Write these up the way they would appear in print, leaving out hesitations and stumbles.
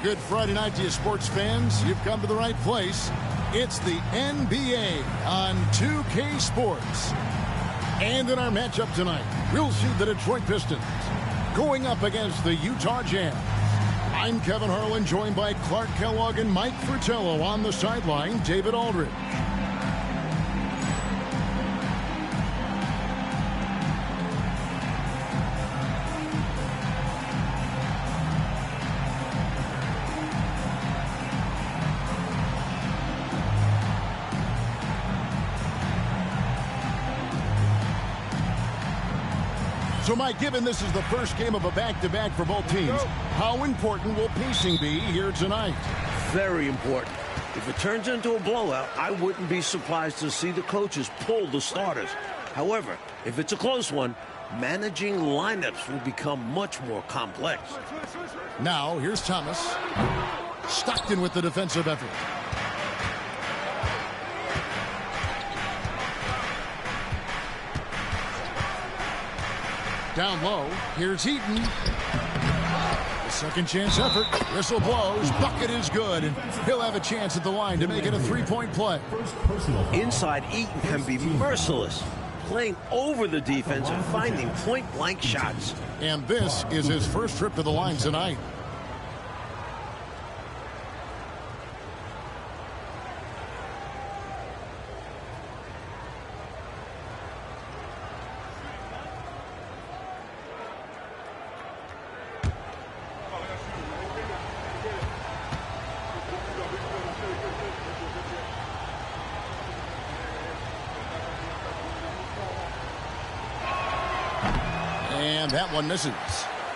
good Friday night to you sports fans. You've come to the right place. It's the NBA on 2K Sports. And in our matchup tonight, we'll see the Detroit Pistons going up against the Utah Jazz. I'm Kevin Harlan, joined by Clark Kellogg and Mike Fratello. On the sideline, David Aldridge. So, Mike, given this is the first game of a back-to-back for both teams, how important will pacing be here tonight? Very important. If it turns into a blowout, I wouldn't be surprised to see the coaches pull the starters. However, if it's a close one, managing lineups will become much more complex. Now, here's Thomas. Stockton with the defensive effort. Down low, here's Heaton. The second chance effort. Whistle blows. Bucket is good. And he'll have a chance at the line to make it a three-point play. Inside, Eaton can be merciless, playing over the defense and finding point-blank shots. And this is his first trip to the line tonight. And that one misses.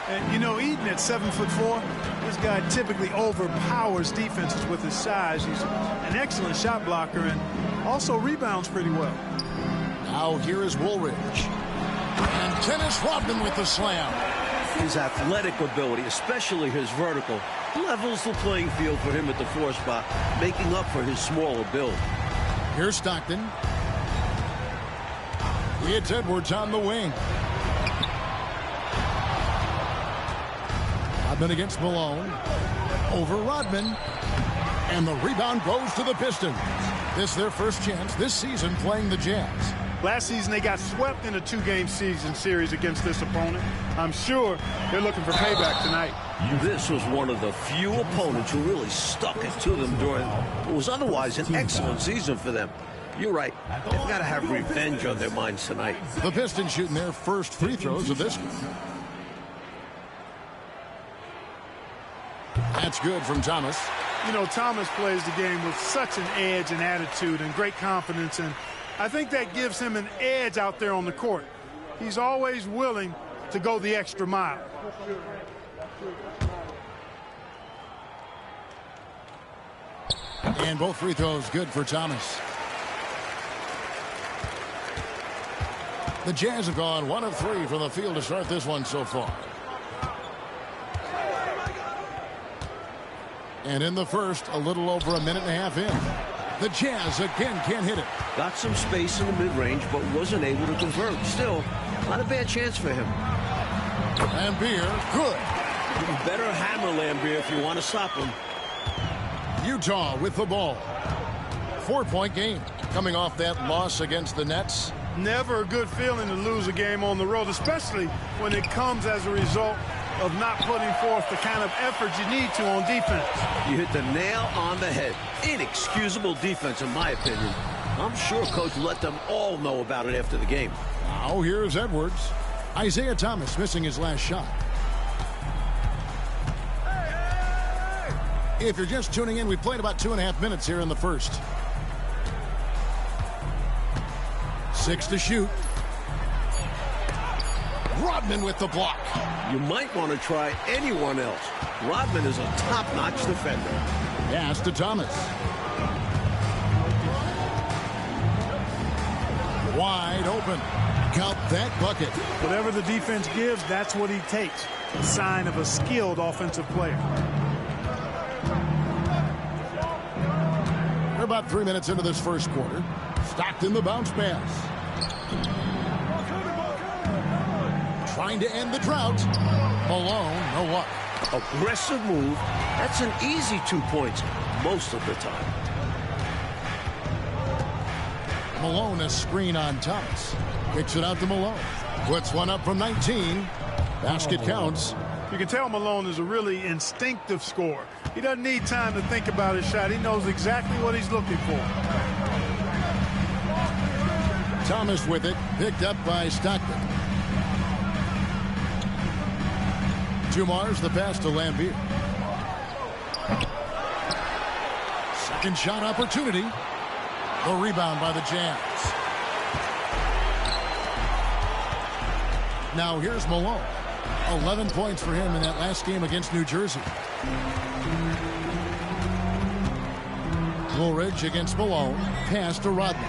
And, you know, Eaton at 7'4", this guy typically overpowers defenses with his size. He's an excellent shot blocker and also rebounds pretty well. Now here is Woolridge. And Dennis Rodman with the slam. His athletic ability, especially his vertical, levels the playing field for him at the 4 spot, making up for his smaller build. Here's Stockton. It's Edwards on the wing. Rodman against Malone. Over Rodman. And the rebound goes to the Pistons. This is their first chance this season playing the Jazz. Last season, they got swept in a 2-game season series against this opponent. I'm sure they're looking for payback tonight. This was one of the few opponents who really stuck it to them during what was otherwise an excellent season for them. You're right. They've got to have revenge on their minds tonight. The Pistons shooting their first free throws of this game. That's good from Thomas. You know, Thomas plays the game with such an edge and attitude and great confidence, and I think that gives him an edge out there on the court. He's always willing to go the extra mile. And both free throws good for Thomas. The Jazz have gone 1 of 3 from the field to start this one so far. And in the first, a little over a minute and a half in. The Jazz again can't hit it. Got some space in the mid-range, but wasn't able to convert. Still, not a bad chance for him. Lambeer, good. You better hammer Lambeer if you want to stop him. Utah with the ball. 4-point game. Coming off that loss against the Nets. Never a good feeling to lose a game on the road, especially when it comes as a result of not putting forth the kind of effort you need to on defense. You hit the nail on the head. Inexcusable defense, in my opinion. I'm sure Coach let them all know about it after the game. Now here's Edwards. Isaiah Thomas missing his last shot. If you're just tuning in, we played about 2.5 minutes here in the first. 6 to shoot. Rodman with the block. You might want to try anyone else. Rodman is a top-notch defender. Pass to Thomas. Wide open. Count that bucket. Whatever the defense gives, that's what he takes. A sign of a skilled offensive player. We're about 3 minutes into this first quarter. Stockton the bounce pass. Trying to end the drought. Malone, no luck. Aggressive move. That's an easy 2 points most of the time. Malone a screen on Thomas. Kicks it out to Malone. Puts one up from 19. Basket counts. You can tell Malone is a really instinctive scorer. He doesn't need time to think about his shot. He knows exactly what he's looking for. Thomas with it. Picked up by Stockton. Dumars the pass to Lambier. Second shot opportunity. The rebound by the Jazz. Now here's Malone. 11 points for him in that last game against New Jersey. Woolridge against Malone. Pass to Rodney.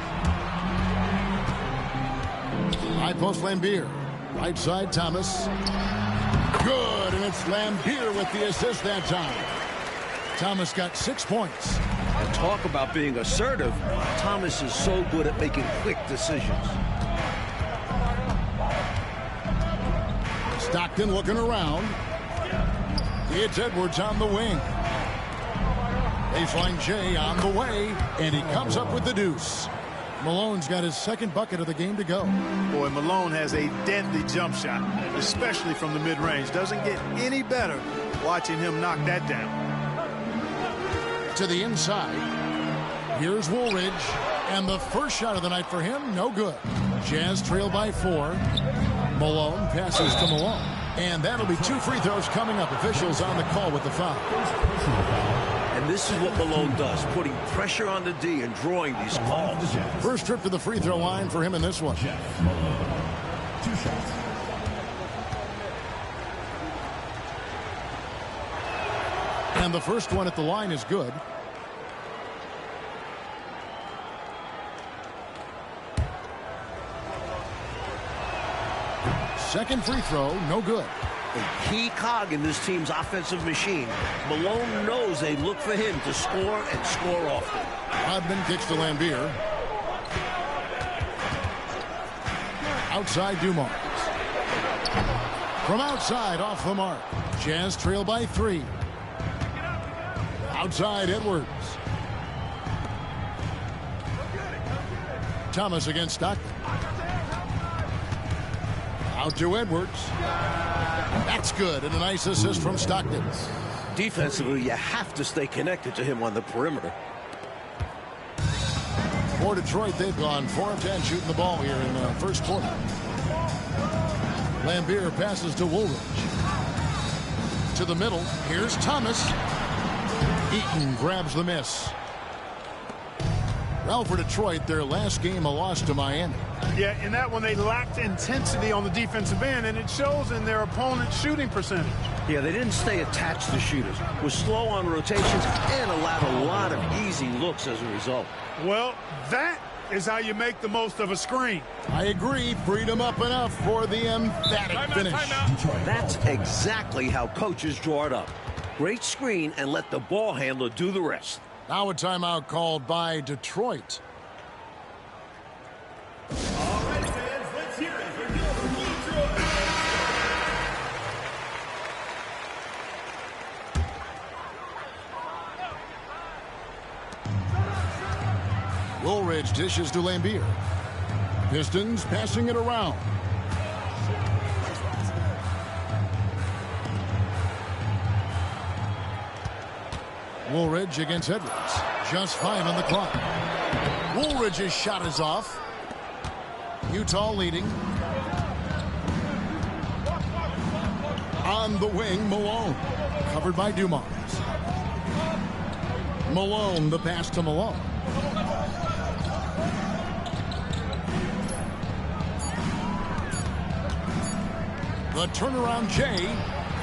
High post Lambier. Right side Thomas. Good, and it's Lambier with the assist that time. Thomas got 6 points. And talk about being assertive. Thomas is so good at making quick decisions. Stockton looking around. It's Edwards on the wing. Baseline J on the way, and he comes up with the deuce. Malone's got his second bucket of the game to go. Boy, Malone has a deadly jump shot, especially from the mid-range. Doesn't get any better watching him knock that down. To the inside. Here's Woolridge, and the first shot of the night for him, no good. Jazz trail by 4. Malone passes to Malone, and that'll be 2 free throws coming up. Officials on the call with the foul. And this is what Malone does, putting pressure on the D and drawing these calls. First trip to the free throw line for him in this one. 2 shots. And the first one at the line is good. Second free throw, no good. A key cog in this team's offensive machine. Malone knows they look for him to score and score often. Rodman kicks to Lambier. Outside Dumars. From outside, off the mark. Jazz trail by 3. Outside Edwards. Thomas against Stockton. Out to Edwards. That's good, and a nice assist from Stockton. Defensively, you have to stay connected to him on the perimeter. For Detroit, they've gone 4 of 10 shooting the ball here in the first quarter. Lambier passes to Woolridge. To the middle. Here's Thomas. Eaton grabs the miss. Well, for Detroit, their last game a loss to Miami. Yeah, in that one they lacked intensity on the defensive end, and it shows in their opponent's shooting percentage. Yeah, they didn't stay attached to shooters, was slow on rotations, and allowed a lot of easy looks as a result. Well, that is how you make the most of a screen. I agree. Freed him up enough for the emphatic finish. That's exactly how coaches draw it up. Great screen and let the ball handler do the rest. Now a timeout called by Detroit. All right, fans, let's hear it for Detroit. Woolridge dishes to Lambier. Pistons passing it around. Woolridge against Edwards. Just 5 on the clock. Woolridge's shot is off. Utah leading. On the wing, Malone. Covered by Dumars. Malone, the pass to Malone. The turnaround Jay,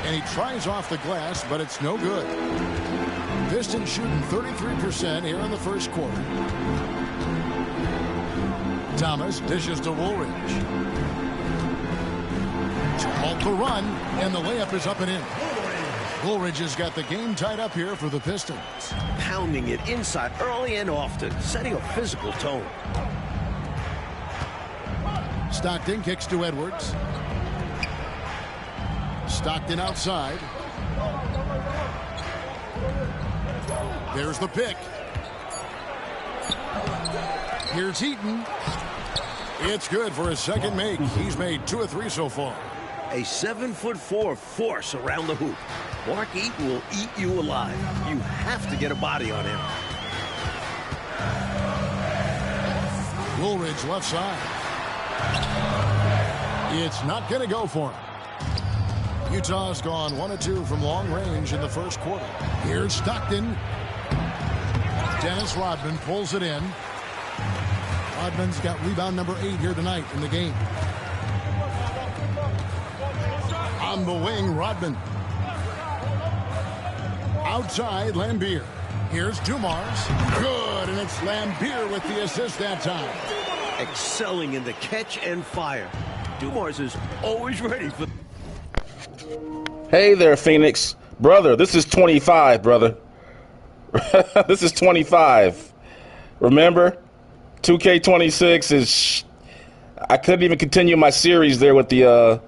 and he tries off the glass, but it's no good. Pistons shooting 33% here in the first quarter. Thomas dishes to Woolridge. To halt the run, and the layup is up and in. Woolridge has got the game tied up here for the Pistons. Pounding it inside early and often, setting a physical tone. Stockton kicks to Edwards. Stockton outside. There's the pick. Here's Eaton. It's good for his second make. He's made 2 of 3 so far. A 7'4" force around the hoop. Mark Eaton will eat you alive. You have to get a body on him. Woolridge left side. It's not going to go for him. Utah's gone 1 of 2 from long range in the first quarter. Here's Stockton. Dennis Rodman pulls it in. Rodman's got rebound number 8 here tonight in the game. On the wing, Rodman. Outside, Lambier. Here's Dumars. Good, and it's Lambier with the assist that time. Excelling in the catch and fire. Dumars is always ready for... Hey there, Phoenix. Brother, this is 25, brother. This is 25. Remember? 2K26 is... I couldn't even continue my series there with the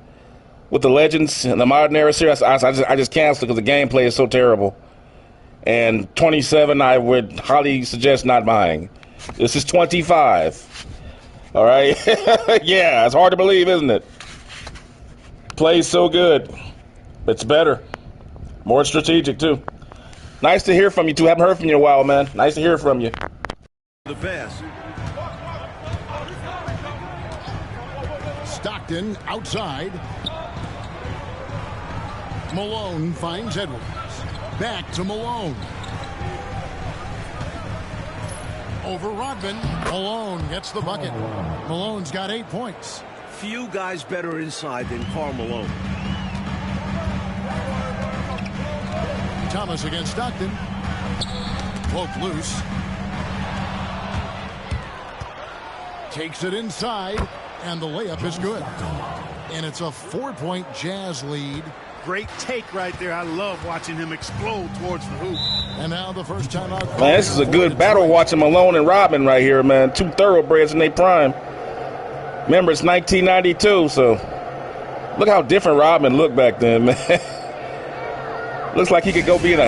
Legends and the Modern Era series. I just canceled because the gameplay is so terrible. And 27, I would highly suggest not buying. This is 25. All right? Yeah, it's hard to believe, isn't it? Plays so good. It's better. More strategic, too. Nice to hear from you, too. Haven't heard from you in a while, man. Nice to hear from you. The pass. Stockton outside. Malone finds Edwards. Back to Malone. Over Rodman. Malone gets the bucket. Malone's got 8 points. Few guys better inside than Karl Malone. Thomas against Stockton. Poke loose. Takes it inside, and the layup is good. And it's a 4-point Jazz lead. Great take right there. I love watching him explode towards the hoop. And now the first time out. Man, this is a good battle watching Malone and Rodman right here, man. 2 thoroughbreds in their prime. Remember, it's 1992, so look how different Rodman looked back then, man. Looks like he could go be an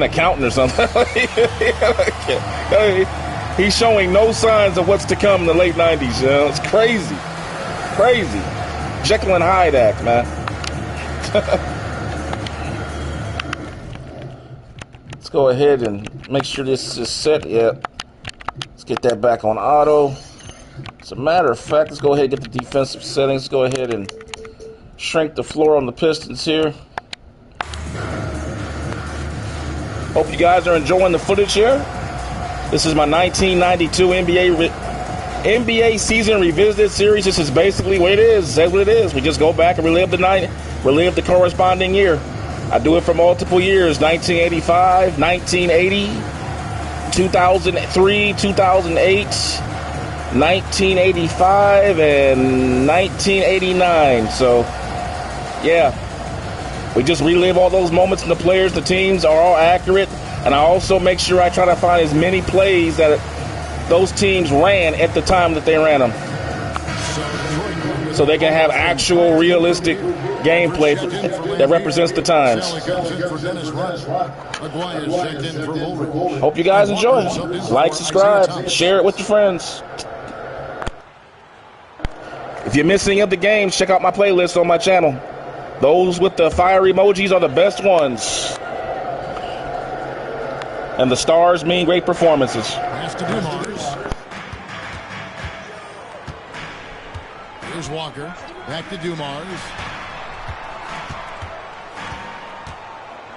accountant or something. He's showing no signs of what's to come in the late 90s, you know? It's crazy. Crazy. Jekyll and Hyde act, man. Let's go ahead and make sure this is set. Yeah. Let's get that back on auto. As a matter of fact, let's go ahead and get the defensive settings. Let's go ahead and shrink the floor on the Pistons here. Hope you guys are enjoying the footage here. This is my 1992 NBA season revisited series. This is basically what it is. It says what it is. We just go back and relive the night, relive the corresponding year. I do it for multiple years: 1985, 1980, 2003, 2008, 1985, and 1989. So, yeah. We just relive all those moments, and the players, the teams are all accurate. And I also make sure I try to find as many plays that those teams ran at the time that they ran them, so they can have actual, realistic gameplay that represents the times. Hope you guys enjoy. Like, subscribe, share it with your friends. If you're missing any of the games, check out my playlist on my channel. Those with the fire emojis are the best ones. And the stars mean great performances. Has to do Mars. Here's Walker. Back to Dumars.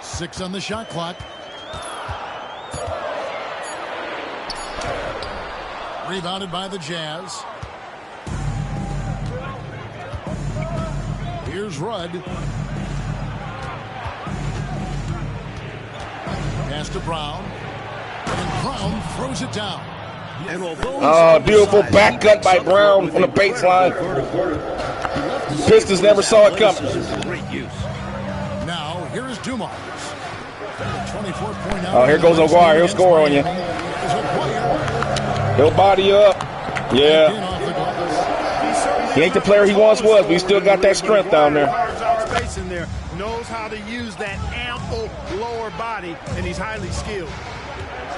6 on the shot clock. Rebounded by the Jazz. Here's Rudd. Pass to Brown. And Brown throws it down. Oh, beautiful back cut by Brown on the baseline. Pistons never saw it coming. Now, here is Dumars. 24-point. Oh, here goes Aguirre. He'll score on you. He'll body up. Yeah. He ain't the player he once was, but he still got that strength down there. knows how to use that ample lower body, and he's highly skilled.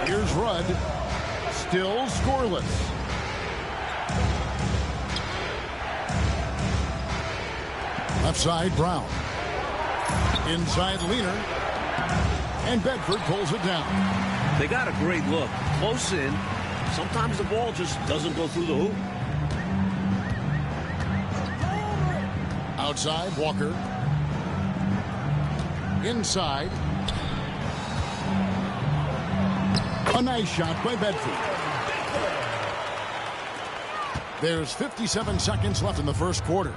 Here's Rudd. Still scoreless. Left side, Brown. Inside, Leaner. And Bedford pulls it down. They got a great look. Close in. Sometimes the ball just doesn't go through the hoop. Outside, Walker. Inside. A nice shot by Bedford. There's 57 seconds left in the first quarter.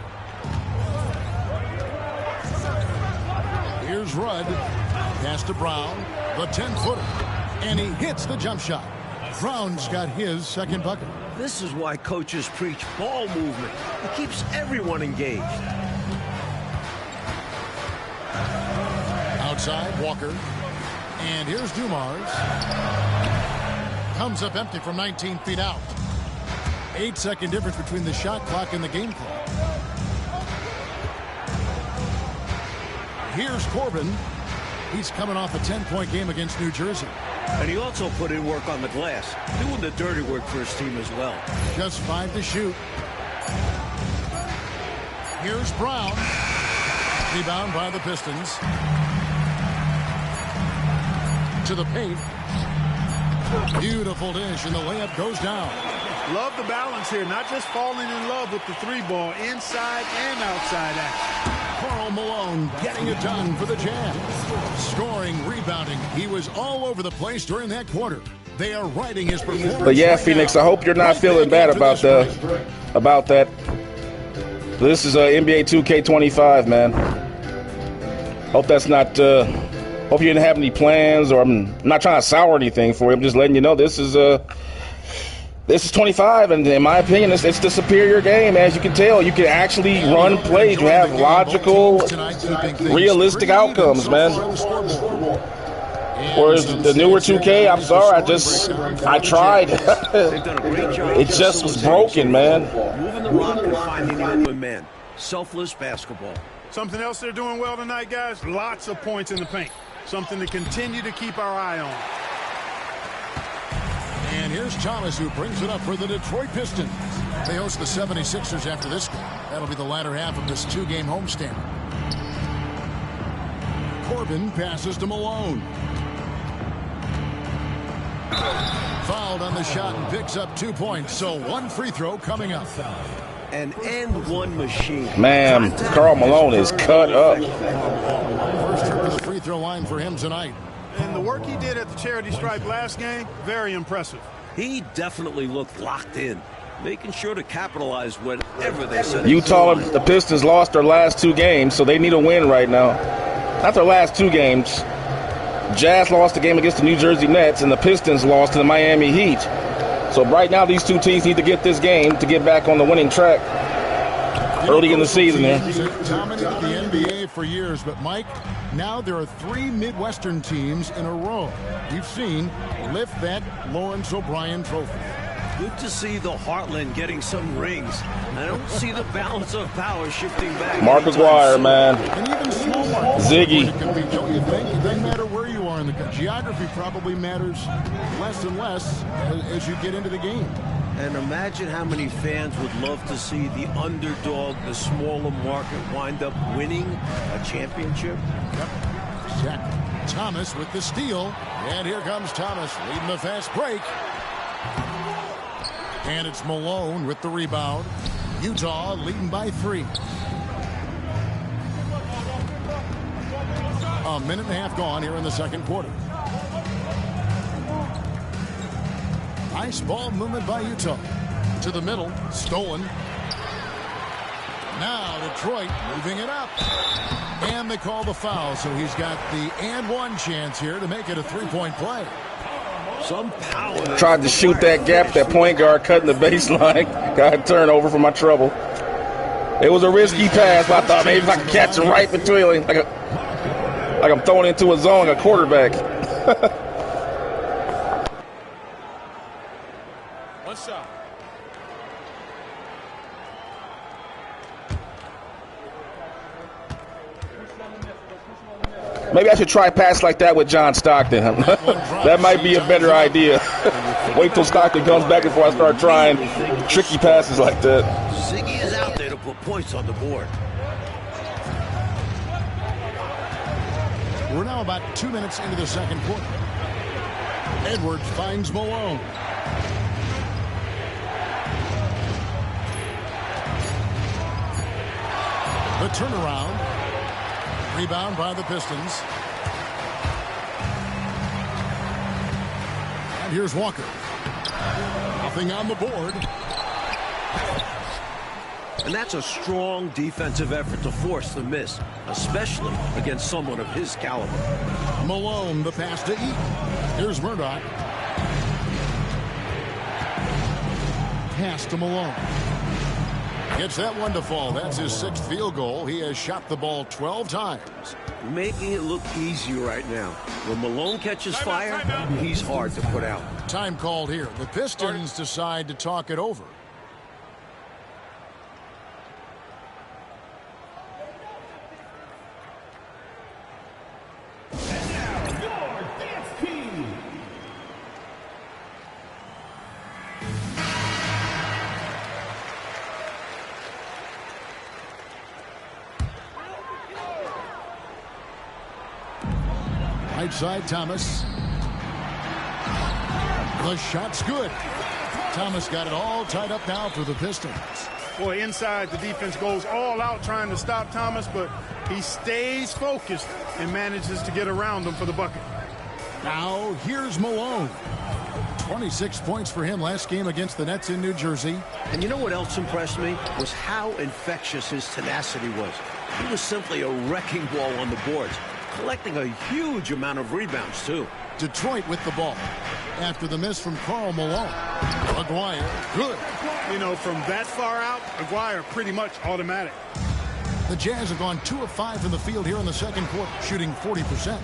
Here's Rudd. Pass to Brown. The 10-footer. And he hits the jump shot. Brown's got his second bucket. This is why coaches preach ball movement. It keeps everyone engaged. Outside, Walker. And here's Dumars. Comes up empty from 19 feet out. 8-second difference between the shot clock and the game clock. Here's Corbin. He's coming off a 10-point game against New Jersey. And he also put in work on the glass, doing the dirty work for his team as well. Just 5 to shoot. Here's Brown. Rebound by the Pistons. To the paint. Beautiful dish, and the layup goes down. Love the balance here, not just falling in love with the three ball, inside and outside action. Karl Malone getting it done for the Jazz. Scoring, rebounding. He was all over the place during that quarter. They are riding his performance. But yeah, right Phoenix, now. I hope you're not feeling bad about that. This is NBA 2K25, man. Hope that's not. Hope you didn't have any plans, or I'm not trying to sour anything for you. I'm just letting you know this is 25, and in my opinion, it's the superior game. As you can tell, you can actually run plays. You have logical, realistic outcomes, man. Whereas the newer 2K, I'm sorry, I tried. It just was broken, man. Moving the rock and finding the open man. Selfless basketball. Something else they're doing well tonight, guys, lots of points in the paint. Something to continue to keep our eye on. And here's Thomas, who brings it up for the Detroit Pistons. They host the 76ers after this game. That'll be the latter half of this 2-game homestand. Corbin passes to Malone. Fouled on the shot and picks up 2 points. So 1 free throw coming up. An and-one machine. Man, Karl Malone is cut up. First trip to the free throw line for him tonight. And the work he did at the charity stripe last game, very impressive. He definitely looked locked in, making sure to capitalize whenever they said. Utah and the Pistons lost their last 2 games, so they need a win right now. Not their last 2 games. Jazz lost the game against the New Jersey Nets, and the Pistons lost to the Miami Heat. So right now, these 2 teams need to get this game to get back on the winning track early in the season there. Dominated the NBA for years, but Mike, now there are 3 Midwestern teams in a row you've seen lift that Lawrence O'Brien trophy. Good to see the Heartland getting some rings. I don't see the balance of power shifting back. Mark McGuire, man. And even small markets. Ziggy. It can be, don't you think? It doesn't matter where you are in the country. Geography probably matters less and less as you get into the game. And imagine how many fans would love to see the underdog, the smaller market, wind up winning a championship. Yep. Zach Thomas with the steal. And here comes Thomas leading the fast break. And it's Malone with the rebound. Utah leading by 3. A minute and a half gone here in the second quarter. Nice ball movement by Utah. To the middle, stolen. Now Detroit moving it up. And they call the foul, so he's got the and-one chance here to make it a 3-point play. Some power. Tried to shoot that gap, that point guard cutting the baseline. Got a turnover for my trouble. It was a risky pass, but I thought maybe if I could catch it right between, like I'm throwing into a zone, like a quarterback. One shot. Maybe I should try a pass like that with John Stockton. That might be a better idea. Wait till Stockton comes back before I start trying tricky passes like that. Ziggy is out there to put points on the board. We're now about 2 minutes into the second quarter. Edwards finds Malone. The turnaround. Rebound by the Pistons. And here's Walker. Nothing on the board. And that's a strong defensive effort to force the miss, especially against someone of his caliber. Malone, the pass to Eaton. Here's Murdoch. Pass to Malone. Gets that one to fall. That's his 6th field goal. He has shot the ball 12 times. Making it look easy right now. When Malone catches fire, he's hard to put out. Time called here. The Pistons decide to talk it over. And now, your dance team. Right side, Thomas. The shot's good. Thomas got it all tied up now for the Pistons. Boy, inside, the defense goes all out trying to stop Thomas, but he stays focused and manages to get around him for the bucket. Now, here's Malone. 26 points for him last game against the Nets in New Jersey. And you know what else impressed me? Was how infectious his tenacity was. He was simply a wrecking ball on the boards, collecting a huge amount of rebounds, too. Detroit with the ball. After the miss from Karl Malone. Aguirre, good. You know, from that far out, Aguirre pretty much automatic. The Jazz have gone 2 of 5 from the field here in the second quarter, shooting 40%.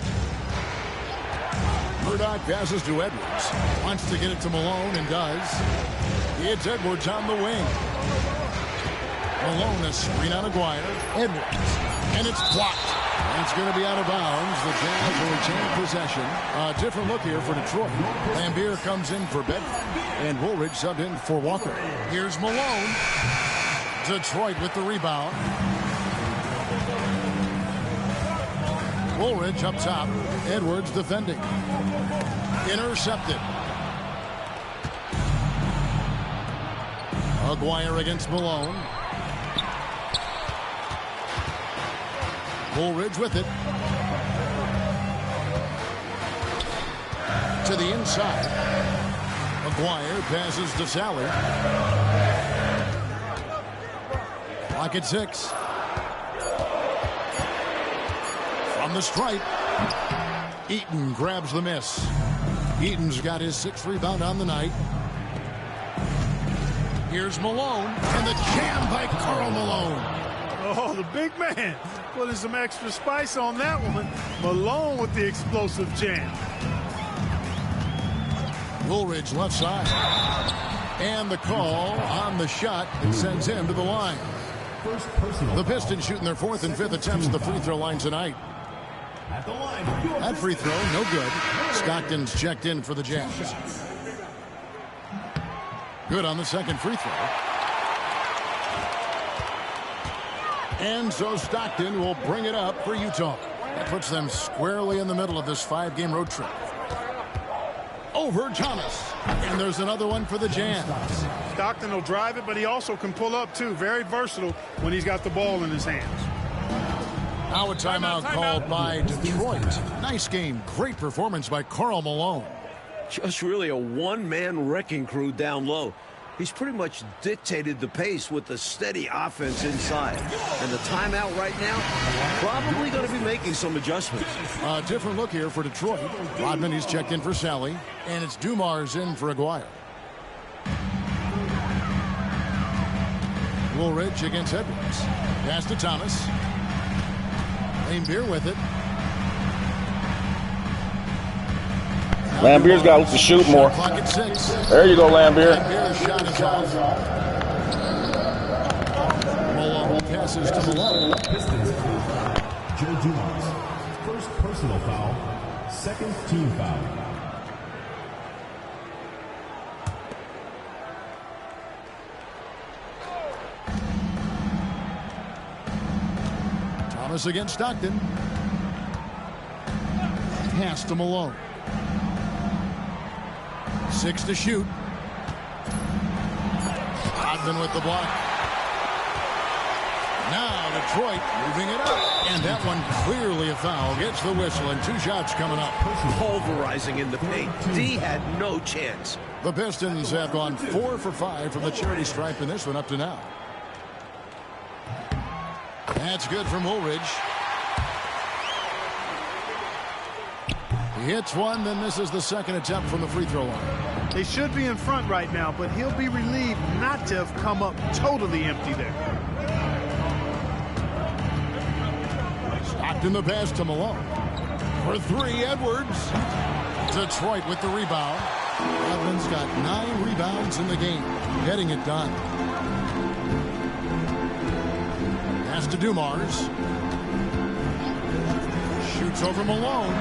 Murdoch passes to Edwards. Wants to get it to Malone and does. It's Edwards on the wing. Malone, a screen on Aguirre. Edwards. And it's blocked. It's going to be out of bounds. The Jazz will retain possession. A different look here for Detroit. Lambier comes in for Bedford. And Woolridge subbed in for Walker. Here's Malone. Detroit with the rebound. Woolridge up top. Edwards defending. Intercepted. Aguirre against Malone. Woolridge with it. To the inside. Aguirre passes to Sally. Clock at 6. From the stripe. Eaton grabs the miss. Eaton's got his 6th rebound on the night. Here's Malone. And the jam by Karl Malone. Oh, the big man putting some extra spice on that one. Malone with the explosive jam. Woolridge left side. And the call on the shot that sends him to the line. The Pistons shooting their 4th and 5th attempts at the free throw line tonight. That free throw, no good. Stockton's checked in for the Jazz. Good on the 2nd free throw. And so Stockton will bring it up for Utah. That puts them squarely in the middle of this 5-game road trip. Over Thomas. And there's another one for the Jazz. Stockton will drive it, but he also can pull up, too. Very versatile when he's got the ball in his hands. Now a timeout called by Detroit. Nice game. Great performance by Karl Malone. Just really a one-man wrecking crew down low. He's pretty much dictated the pace with the steady offense inside. And the timeout right now, probably going to be making some adjustments. A different look here for Detroit. Rodman, he's checked in for Sally. And it's Dumars in for Aguirre. Woolridge against Edwards. Pass to Thomas. Lambier with it. Lambier's got to shoot more. There you go, Lambier. Lambier's shot is off. Malone passes to Malone. Joe Dumars, first personal foul, second team foul. Thomas against Stockton. Pass to Malone. 6 to shoot. Rodman with the block. Now Detroit moving it up. And that one clearly a foul. Gets the whistle and 2 shots coming up. Pulverizing in the paint. D had no chance. The Pistons have gone 4 for 5 from the charity stripe in this one up to now. That's good from Woolridge. He hits one, then misses the second attempt from the free throw line. They should be in front right now, but he'll be relieved not to have come up totally empty there. Stockton the pass to Malone. For 3, Edwards. Detroit with the rebound. Rodman's got 9 rebounds in the game. Getting it done. Pass to Dumars. Shoots over Malone.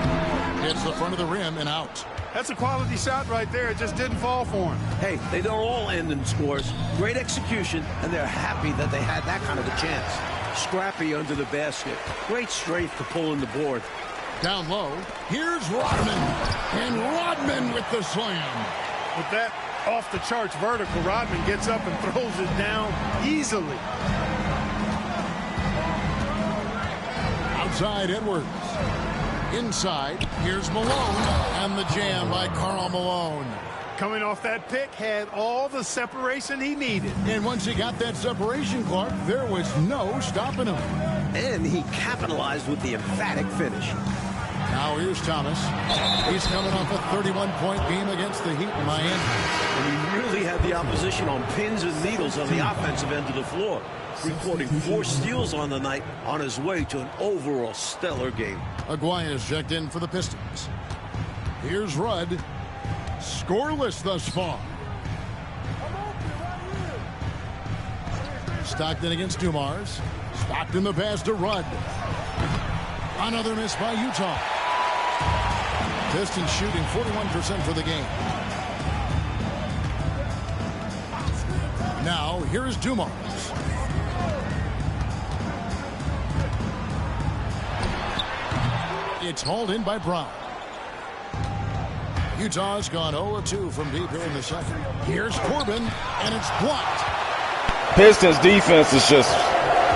Hits the front of the rim and out. That's a quality shot right there. It just didn't fall for him. Hey, they don't all end in scores. Great execution, and they're happy that they had that kind of a chance. Scrappy under the basket. Great strength to pull in the board. Down low. Here's Rodman. And Rodman with the slam. With that off-the-charts vertical, Rodman gets up and throws it down easily. Outside Edwards. Inside, here's Malone, and the jam by Karl Malone. Coming off that pick, had all the separation he needed. And once he got that separation, Clark, there was no stopping him. And he capitalized with the emphatic finish. Now here's Thomas. He's coming off a 31-point game against the Heat in Miami. And he really had the opposition on pins and needles on the offensive end of the floor. Recording 4 steals on the night on his way to an overall stellar game. Aguaya's checked in for the Pistons. Here's Rudd. Scoreless thus far. Stockton against Dumars. Stockton the pass to Rudd. Another miss by Utah. Pistons shooting 41% for the game. Now here's Dumars. It's hauled in by Brown. Utah's gone 0-2 from deep here in the second. Here's Corbin, and it's blocked. Pistons defense is just,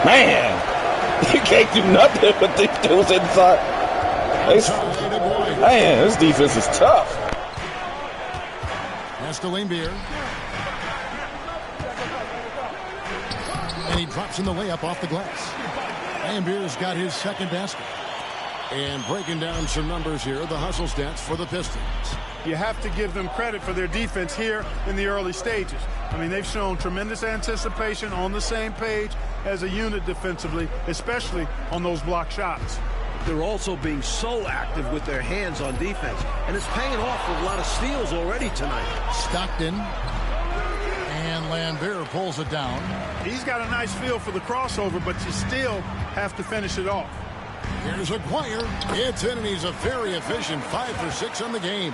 man, you can't do nothing with these dudes inside. Man, this defense is tough. That's to Lambeer. And he drops in the layup off the glass. Lambeer's got his second basket. And breaking down some numbers here, the hustle stats for the Pistons. You have to give them credit for their defense here in the early stages. I mean, they've shown tremendous anticipation, on the same page as a unit defensively, especially on those block shots. They're also being so active with their hands on defense, and it's paying off with a lot of steals already tonight. Stockton. And Lambeer pulls it down. He's got a nice feel for the crossover, but you still have to finish it off. Here's Aguirre. It's in, and he's a very efficient 5 for 6 on the game.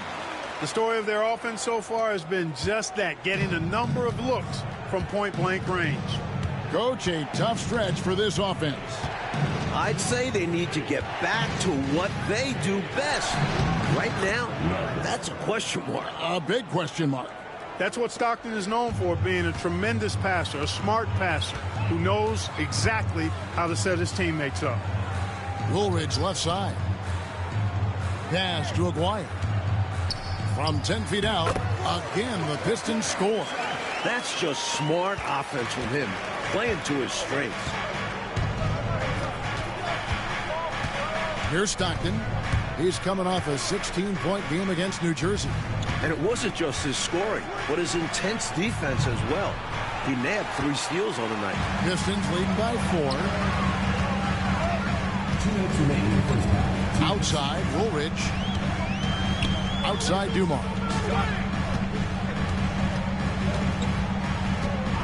The story of their offense so far has been just that, getting a number of looks from point-blank range. Coach, a tough stretch for this offense. I'd say they need to get back to what they do best. Right now, that's a question mark. A big question mark. That's what Stockton is known for, being a tremendous passer, a smart passer, who knows exactly how to set his teammates up. Woolridge left side. Pass to Aguirre. From 10 feet out, again the Pistons score. That's just smart offense from him, playing to his strengths. Here's Stockton. He's coming off a 16-point game against New Jersey. And it wasn't just his scoring, but his intense defense as well. He nabbed 3 steals on the night. Pistons leading by 4. 2 minutes remaining in the first half. Outside, Woolridge. Outside, Dumars.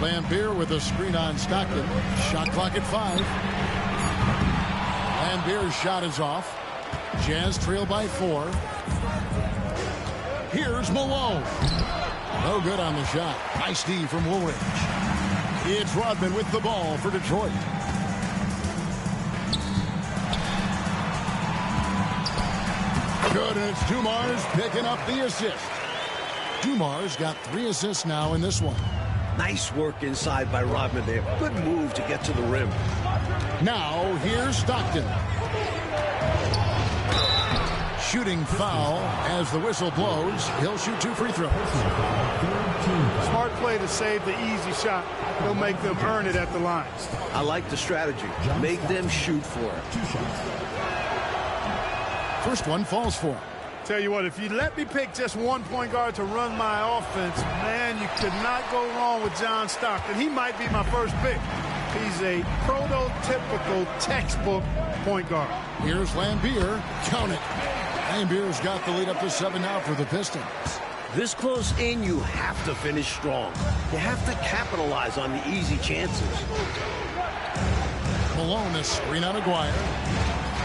Lambeer with a screen on Stockton. Shot clock at 5. Lambeer's shot is off. Jazz trail by 4. Here's Malone. No good on the shot. Nice D from Woolridge. It's Rodman with the ball for Detroit. Good, and it's Dumars picking up the assist. Dumars got 3 assists now in this one. Nice work inside by Rodman there. Good move to get to the rim. Now, here's Stockton. Shooting foul as the whistle blows. He'll shoot 2 free throws. Smart play to save the easy shot. He'll make them earn it at the line. I like the strategy. Make them shoot for it. First one falls for him. Tell you what, if you let me pick just one point guard to run my offense, man, you could not go wrong with John Stockton. He might be my first pick. He's a prototypical textbook point guard. Here's Lambier. Count it. Lambier's got the lead up to 7 now for the Pistons. This close in, you have to finish strong. You have to capitalize on the easy chances. Malone, a screen on Aguirre.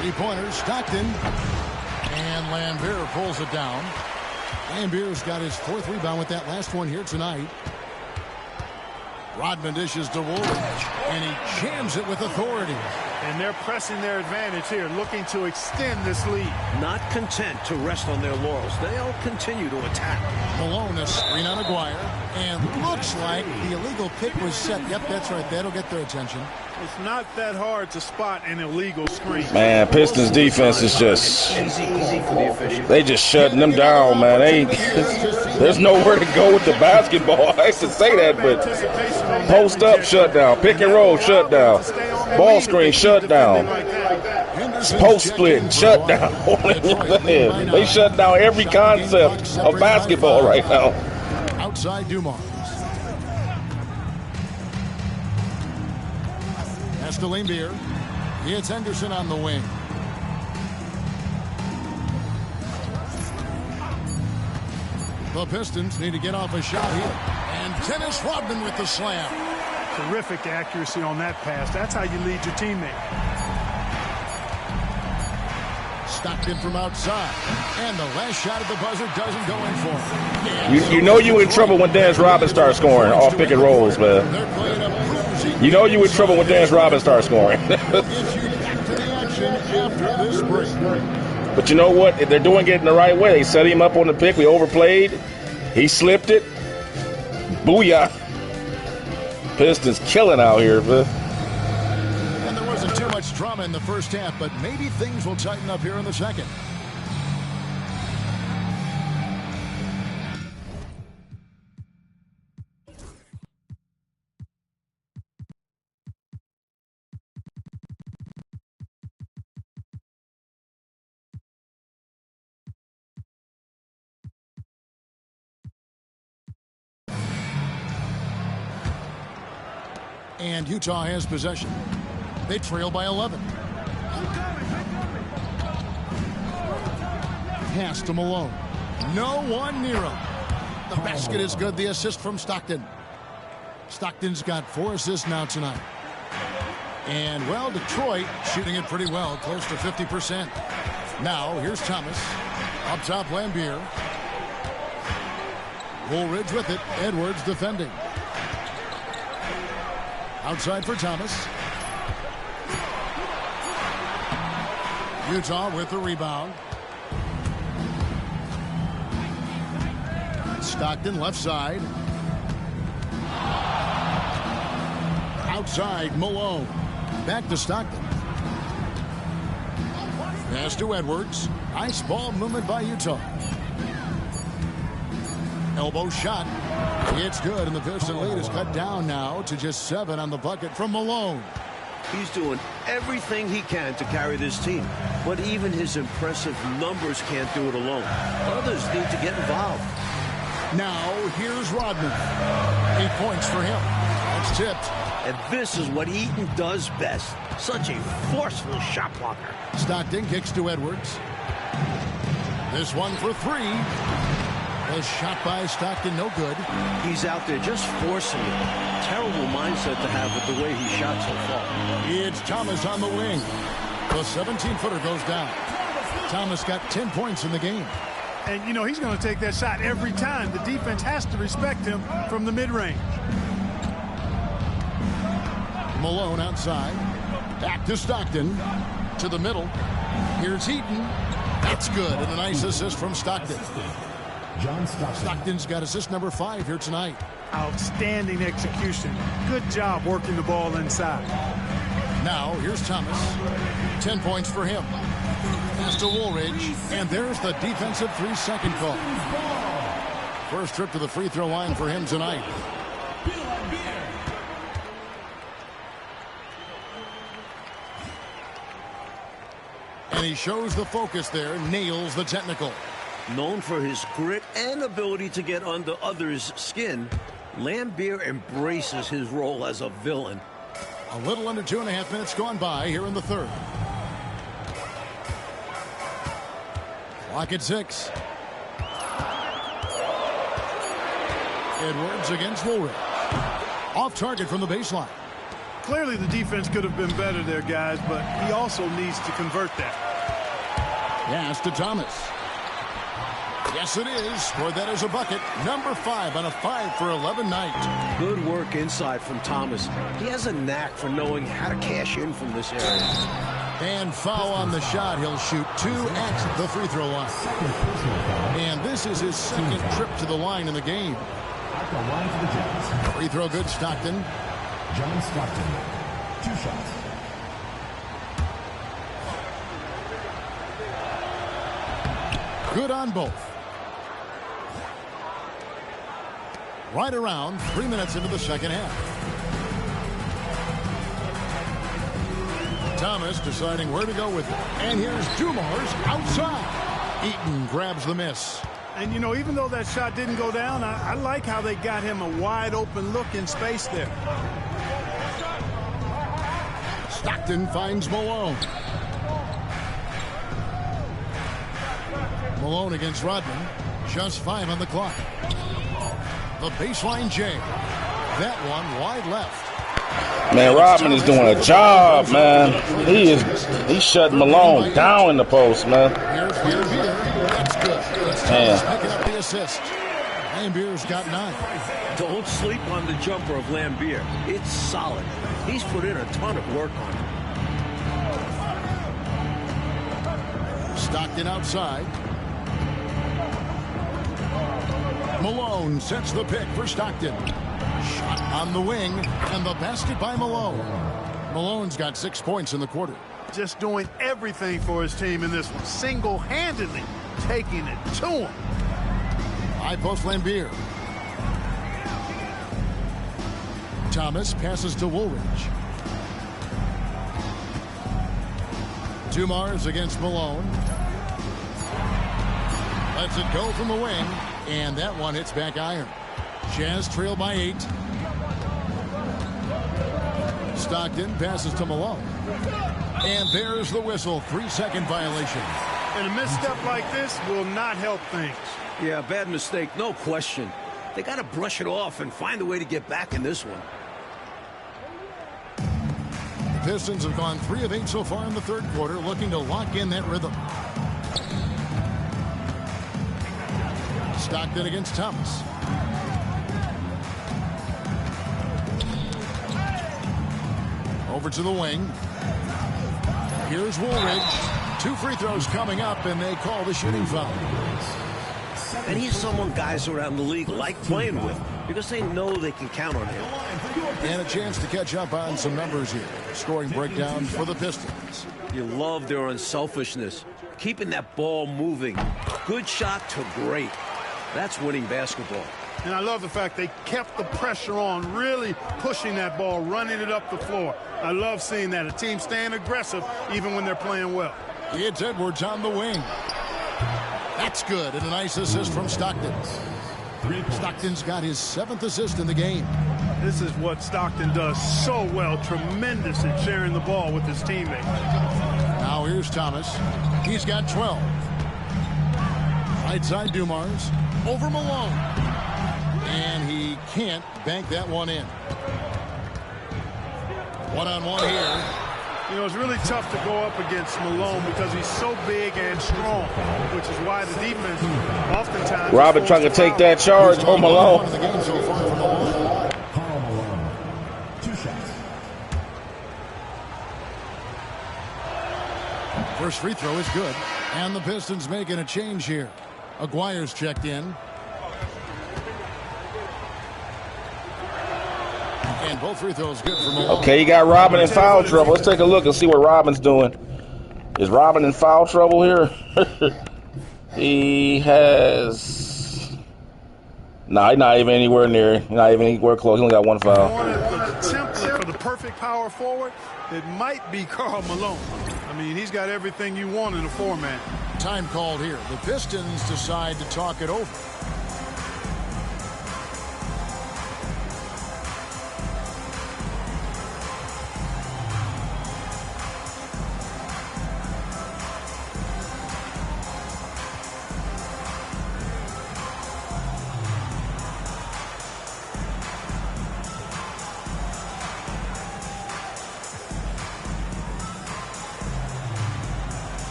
3-pointers, Stockton. And Lambier pulls it down. Lambier's got his 4th rebound with that last one here tonight. Rodman dishes to Woolridge, and he jams it with authority. And they're pressing their advantage here, looking to extend this lead. Not content to rest on their laurels. They'll continue to attack. Malone, a screen on Aguirre, and looks like the illegal pick was set. Yep, that's right. That'll get their attention. It's not that hard to spot an illegal screen. Man, Pistons defense is just, Easy for the officials. they just shutting them down, man. There's nowhere to go with the basketball. I hate to say that, but post up, shut down. Pick and roll, shut down. Ball screen, shut down. Post split, shut down. They shut down every concept of basketball right now. Outside Dumars. That's to Lambier. It's Henderson on the wing. The Pistons need to get off a shot here. And Dennis Rodman with the slam. Terrific accuracy on that pass. That's how you lead your teammate. Stockton from outside. And the last shot at the buzzer doesn't go in for him. You know you in trouble when Dennis Rodman starts scoring off pick and rolls, man. You know you in trouble when Dennis Rodman starts scoring. But you know what? If they're doing it in the right way, they set him up on the pick. We overplayed. He slipped it. Booyah. Pistons killing out here, man. And there wasn't too much drama in the first half, but maybe things will tighten up here in the second. And Utah has possession. They trail by 11. Pass to Malone. No one near him. The basket is good. The assist from Stockton. Stockton's got 4 assists now tonight. And, well, Detroit shooting it pretty well, close to 50%. Now, here's Thomas. Up top, Lambier. Woolridge with it. Edwards defending. Outside for Thomas. Utah with the rebound. Stockton left side. Outside Malone. Back to Stockton. Pass to Edwards. Nice ball movement by Utah. Elbow shot. It's good, and the Piston lead is cut down now to just 7 on the bucket from Malone. He's doing everything he can to carry this team, but even his impressive numbers can't do it alone. Others need to get involved. Now, here's Rodman. 8 points for him. That's tipped. And this is what Eaton does best. Such a forceful shot blocker. Stockton kicks to Edwards. This one for 3. A shot by Stockton, no good. He's out there just forcing it. Terrible mindset to have with the way he shot so far. It's Thomas on the wing. The 17-footer goes down. Thomas got 10 points in the game. And, you know, he's going to take that shot every time. The defense has to respect him from the mid-range. Malone outside. Back to Stockton. To the middle. Here's Heaton. That's good. And a nice assist from Stockton. Stockton's got assist number 5 here tonight. Outstanding execution. Good job working the ball inside. Now, here's Thomas. 10 points for him. Pass to Woolridge. And there's the defensive 3-second call. First trip to the free throw line for him tonight. And he shows the focus there, nails the technical. Known for his grit and ability to get under others' skin, Lambier embraces his role as a villain. A little under 2.5 minutes gone by here in the third. Clock at 6. Edwards against Woolridge. Off target from the baseline. Clearly the defense could have been better there, guys, but he also needs to convert that. Pass to Thomas. Yes, it is. Scored that as a bucket. Number 5 on a 5 for 11 night. Good work inside from Thomas. He has a knack for knowing how to cash in from this area. And foul on the shot. He'll shoot 2 at the free throw line. And this is his second trip to the line in the game. Free throw good, Stockton. John Stockton, 2 shots. Good on both. Right around 3 minutes into the second half. Thomas deciding where to go with it. And here's Dumars outside. Eaton grabs the miss. And, you know, even though that shot didn't go down, I like how they got him a wide open look in space there. Stockton finds Malone. Malone against Rodman. Just 5 on the clock. The baseline J. That one wide left. Man, Rodman is doing a job, man. He's shutting Malone down in the post, man. Here's Lambier. That's good. It's Thomas picking up the assist. Lambier's got 9. Don't sleep on the jumper of Lambier. It's solid. He's put in a ton of work on it. Stockton outside. Malone sets the pick for Stockton. Shot on the wing, and the basket by Malone. Malone's got 6 points in the quarter. Just doing everything for his team in this one. Single-handedly taking it to him. High post Lambier. Thomas passes to Woolridge. Dumars against Malone. Lets it go from the wing, and that one hits back iron. Jazz trail by 8. Stockton passes to Malone. And there's the whistle. 3-second violation. And a misstep like this will not help things. Yeah, bad mistake, no question. They got to brush it off and find a way to get back in this one. The Pistons have gone 3 of 8 so far in the third quarter, looking to lock in that rhythm. Stockton against Thomas. Over to the wing. Here's Woolridge. 2 free throws coming up, and they call the shooting foul. And he's someone guys around the league like playing with because they know they can count on him. And a chance to catch up on some numbers here. Scoring breakdown for the Pistons. You love their unselfishness. Keeping that ball moving. Good shot to great. That's winning basketball. And I love the fact they kept the pressure on, really pushing that ball, running it up the floor. I love seeing that. A team staying aggressive even when they're playing well. It's Edwards on the wing. That's good, and a nice assist from Stockton. Stockton's got his 7th assist in the game. This is what Stockton does so well. Tremendous at sharing the ball with his teammates. Now here's Thomas. He's got 12. Right side Dumars. Over Malone. And he can't bank that one in. One-on-one here. You know, it's really tough to go up against Malone because he's so big and strong, which is why the defense oftentimes... Robin trying to take that charge on Malone. Karl Malone, 2 shots. First free throw is good. And the Pistons making a change here. Aguirre's checked in. And both free throws good for Malone. Okay, you got Robin in foul trouble. Let's take a look and see what Robin's doing. Is Robin in foul trouble here? He has... Nah, he's not even anywhere near. Not even anywhere close. He only got 1 foul. The template for the perfect power forward, it might be Karl Malone. I mean, he's got everything you want in a 4-man. Time called here. The Pistons decide to talk it over.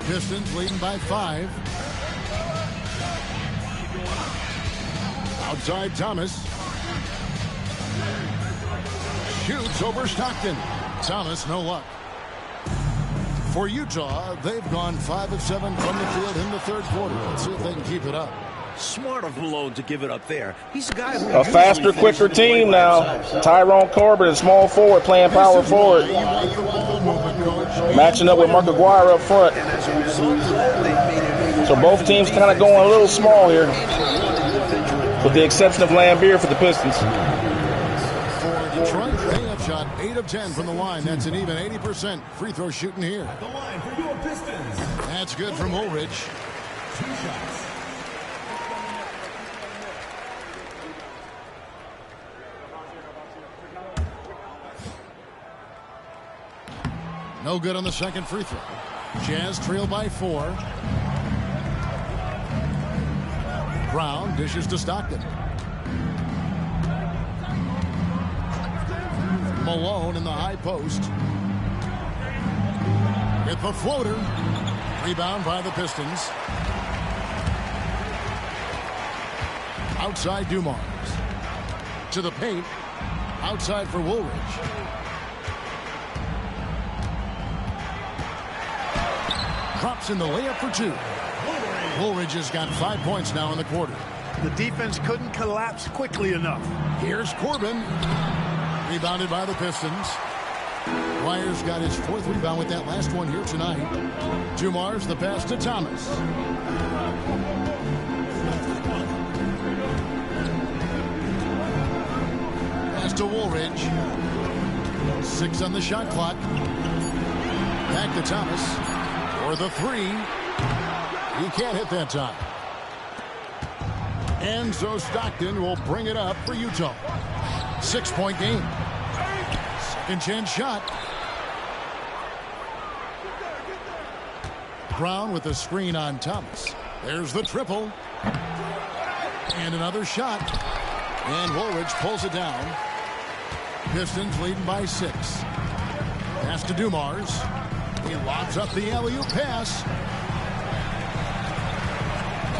Pistons leading by 5. Outside Thomas. Shoots over Stockton. Thomas, no luck. For Utah, they've gone 5 of 7 from the field in the third quarter. Let's see if they can keep it up. Smart of Malone to give it up there. He's a guy who A faster, quicker team now. Tyrone Corbin and small forward playing power forward. Matching up with Mark Aguirre up front. So both teams kind of going a little small here. With the exception of Lambeer for the Pistons. For Detroit, they have shot 8 of 10 from the line. That's an even 80% free throw shooting here. The line for your Pistons. That's good from Woolridge. 2 shots. No good on the second free throw. Jazz trail by 4. Brown dishes to Stockton. Malone in the high post. With the floater. Rebound by the Pistons. Outside Dumars. To the paint. Outside for Woolridge. Drops in the layup for 2. Woolridge has got 5 points now in the quarter. The defense couldn't collapse quickly enough. Here's Corbin. Rebounded by the Pistons. Wires got his 4th rebound with that last one here tonight. Dumars the pass to Thomas. Pass to Woolridge. 6 on the shot clock. Back to Thomas. For the 3. He can't hit that time. And so Stockton will bring it up for Utah. 6-point game. Second chance shot. Brown with a screen on Thomas. There's the triple. And another shot. And Woolridge pulls it down. Pistons leading by 6. Pass to Dumars. He lobs up the alley-oop pass.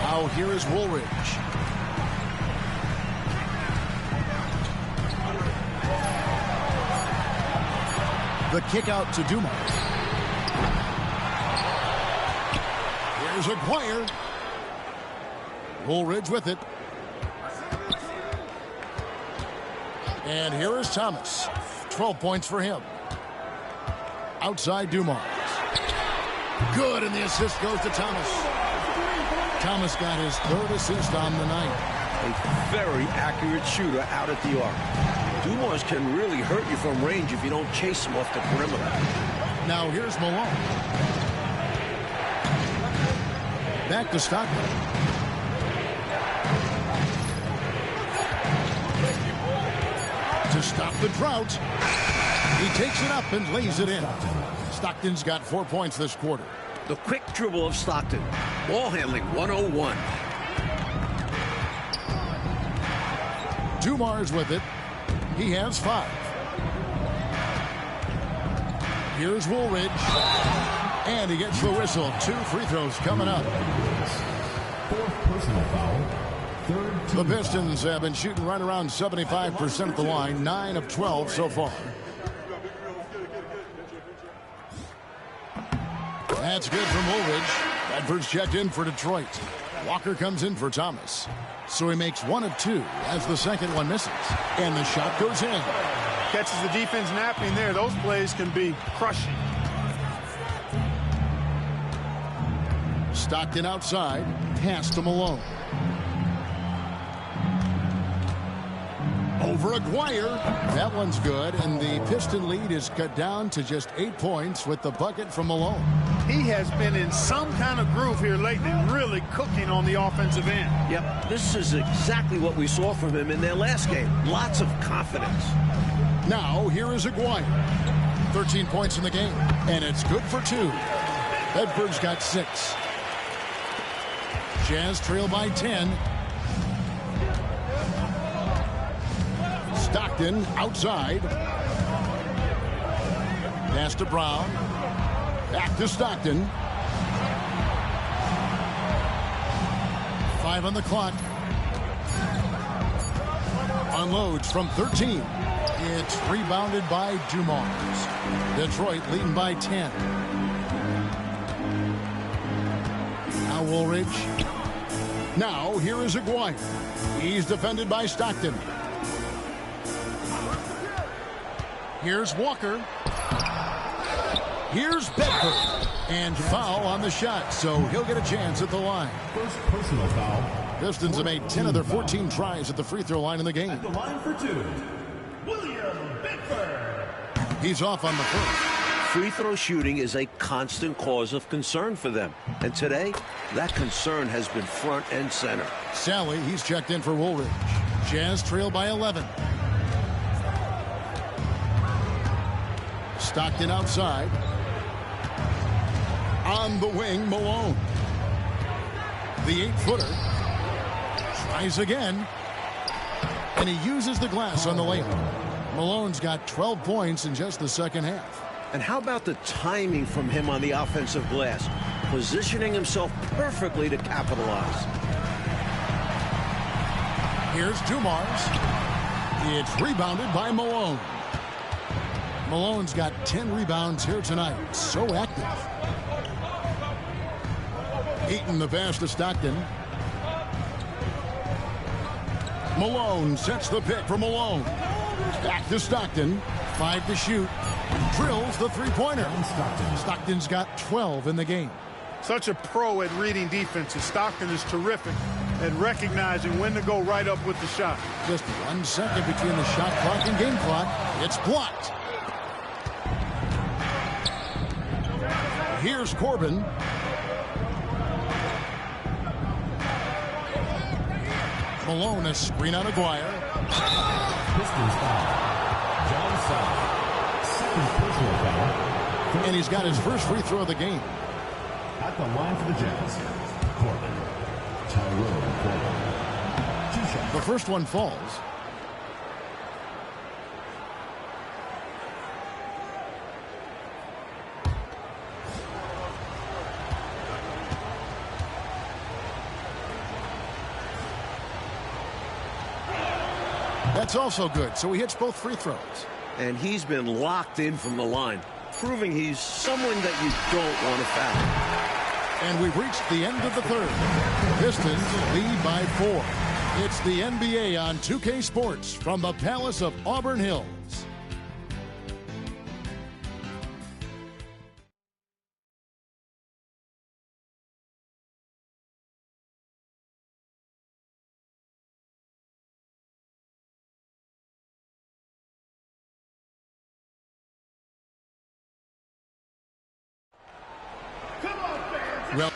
Now here is Woolridge. The kick out to Dumars. Here's Aguirre. Woolridge with it. And here is Thomas. 12 points for him. Outside Dumars. Good, and the assist goes to Thomas. Thomas got his 3rd assist on the night. A very accurate shooter out at the arc. Dumars can really hurt you from range if you don't chase him off the perimeter. Now here's Malone. Back to Stockton. To stop the drought. He takes it up and lays it in. Stockton's got 4 points this quarter. The quick dribble of Stockton. Ball handling 101. Dumars with it. He has 5. Here's Woolridge. And he gets the whistle. 2 free throws coming up. 4th personal foul. 3rd team The Pistons have been shooting right around 75% at the line. 9 of 12 so far. That's good from Woolridge. Bedford's checked in for Detroit. Walker comes in for Thomas. So he makes 1 of 2 as the second one misses. And the shot goes in. Catches the defense napping there. Those plays can be crushing. Stockton outside. Pass to Malone. Over Aguirre. That one's good. And the Piston lead is cut down to just 8 points with the bucket from Malone. He has been in some kind of groove here lately, really cooking on the offensive end. Yep, this is exactly what we saw from him in their last game. Lots of confidence. Now, here is Aguirre. 13 points in the game, and it's good for 2. Bedford's got 6. Jazz trail by 10. Stockton outside. Pass to Brown. Back to Stockton. 5 on the clock. Unloads from 13. It's rebounded by Dumars. Detroit leading by 10. Now Woolridge. Now here is Aguirre. He's defended by Stockton. Here's Walker. Here's Bedford. And foul on the shot, so he'll get a chance at the line. 1st personal foul. Pistons have made 10 of their 14 tries at the free throw line in the game. At the line for 2. William Bedford. He's off on the first. Free throw shooting is a constant cause of concern for them. And today, that concern has been front and center. Sally, he's checked in for Woolridge. Jazz trail by 11. Stockton outside. On the wing, Malone. The 8-footer. Tries again. And he uses the glass on the layup. Malone's got 12 points in just the second half. And how about the timing from him on the offensive glass? Positioning himself perfectly to capitalize. Here's Dumars. It's rebounded by Malone. Malone's got 10 rebounds here tonight. So active. Eaton the pass to Stockton. Malone sets the pick for Malone. Back to Stockton. 5 to shoot. Drills the three-pointer. Stockton's got 12 in the game. Such a pro at reading defenses. Stockton is terrific at recognizing when to go right up with the shot. Just 1 second between the shot clock and game clock. It's blocked. Here's Corbin. Malone, a screen on Aguirre. Pistons foul. John Sally. 2nd personal foul. And he's got his first free throw of the game. At the line for the Jazz. Corbin. Tyrone Corbin. 2 shots. The first one falls. That's also good, so he hits both free throws. And he's been locked in from the line, proving he's someone that you don't want to foul. And we've reached the end of the third. Pistons lead by 4. It's the NBA on 2K Sports from the Palace of Auburn Hills. Well,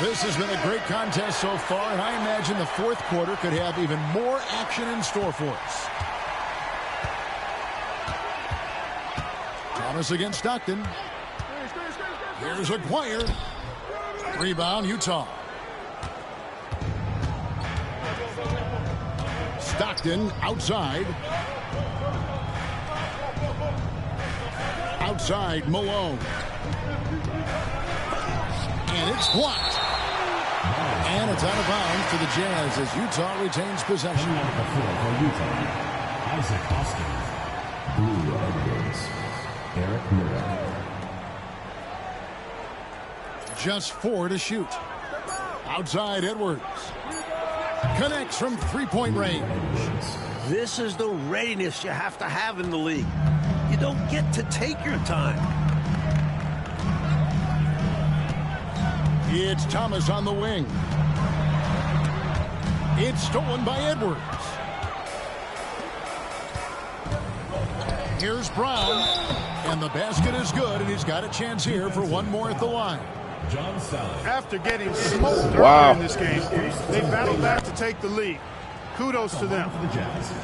This has been a great contest so far, and I imagine the fourth quarter could have even more action in store for us. Thomas against Stockton. Here's Aguirre. Rebound, Utah. Stockton outside. Outside, Malone. And it's blocked. And it's out of bounds to the Jazz as Utah retains possession. Isaac Austin. Blue Edwards. Eric Miller. Just 4 to shoot. Outside, Edwards. Connects from three-point range. This is the readiness you have to have in the league. You don't get to take your time. It's Thomas on the wing. It's stolen by Edwards. Here's Brown. And the basket is good, and he's got a chance here for one more at the line. After getting smoked earlier in this game, they battled back to take the lead. Kudos to them.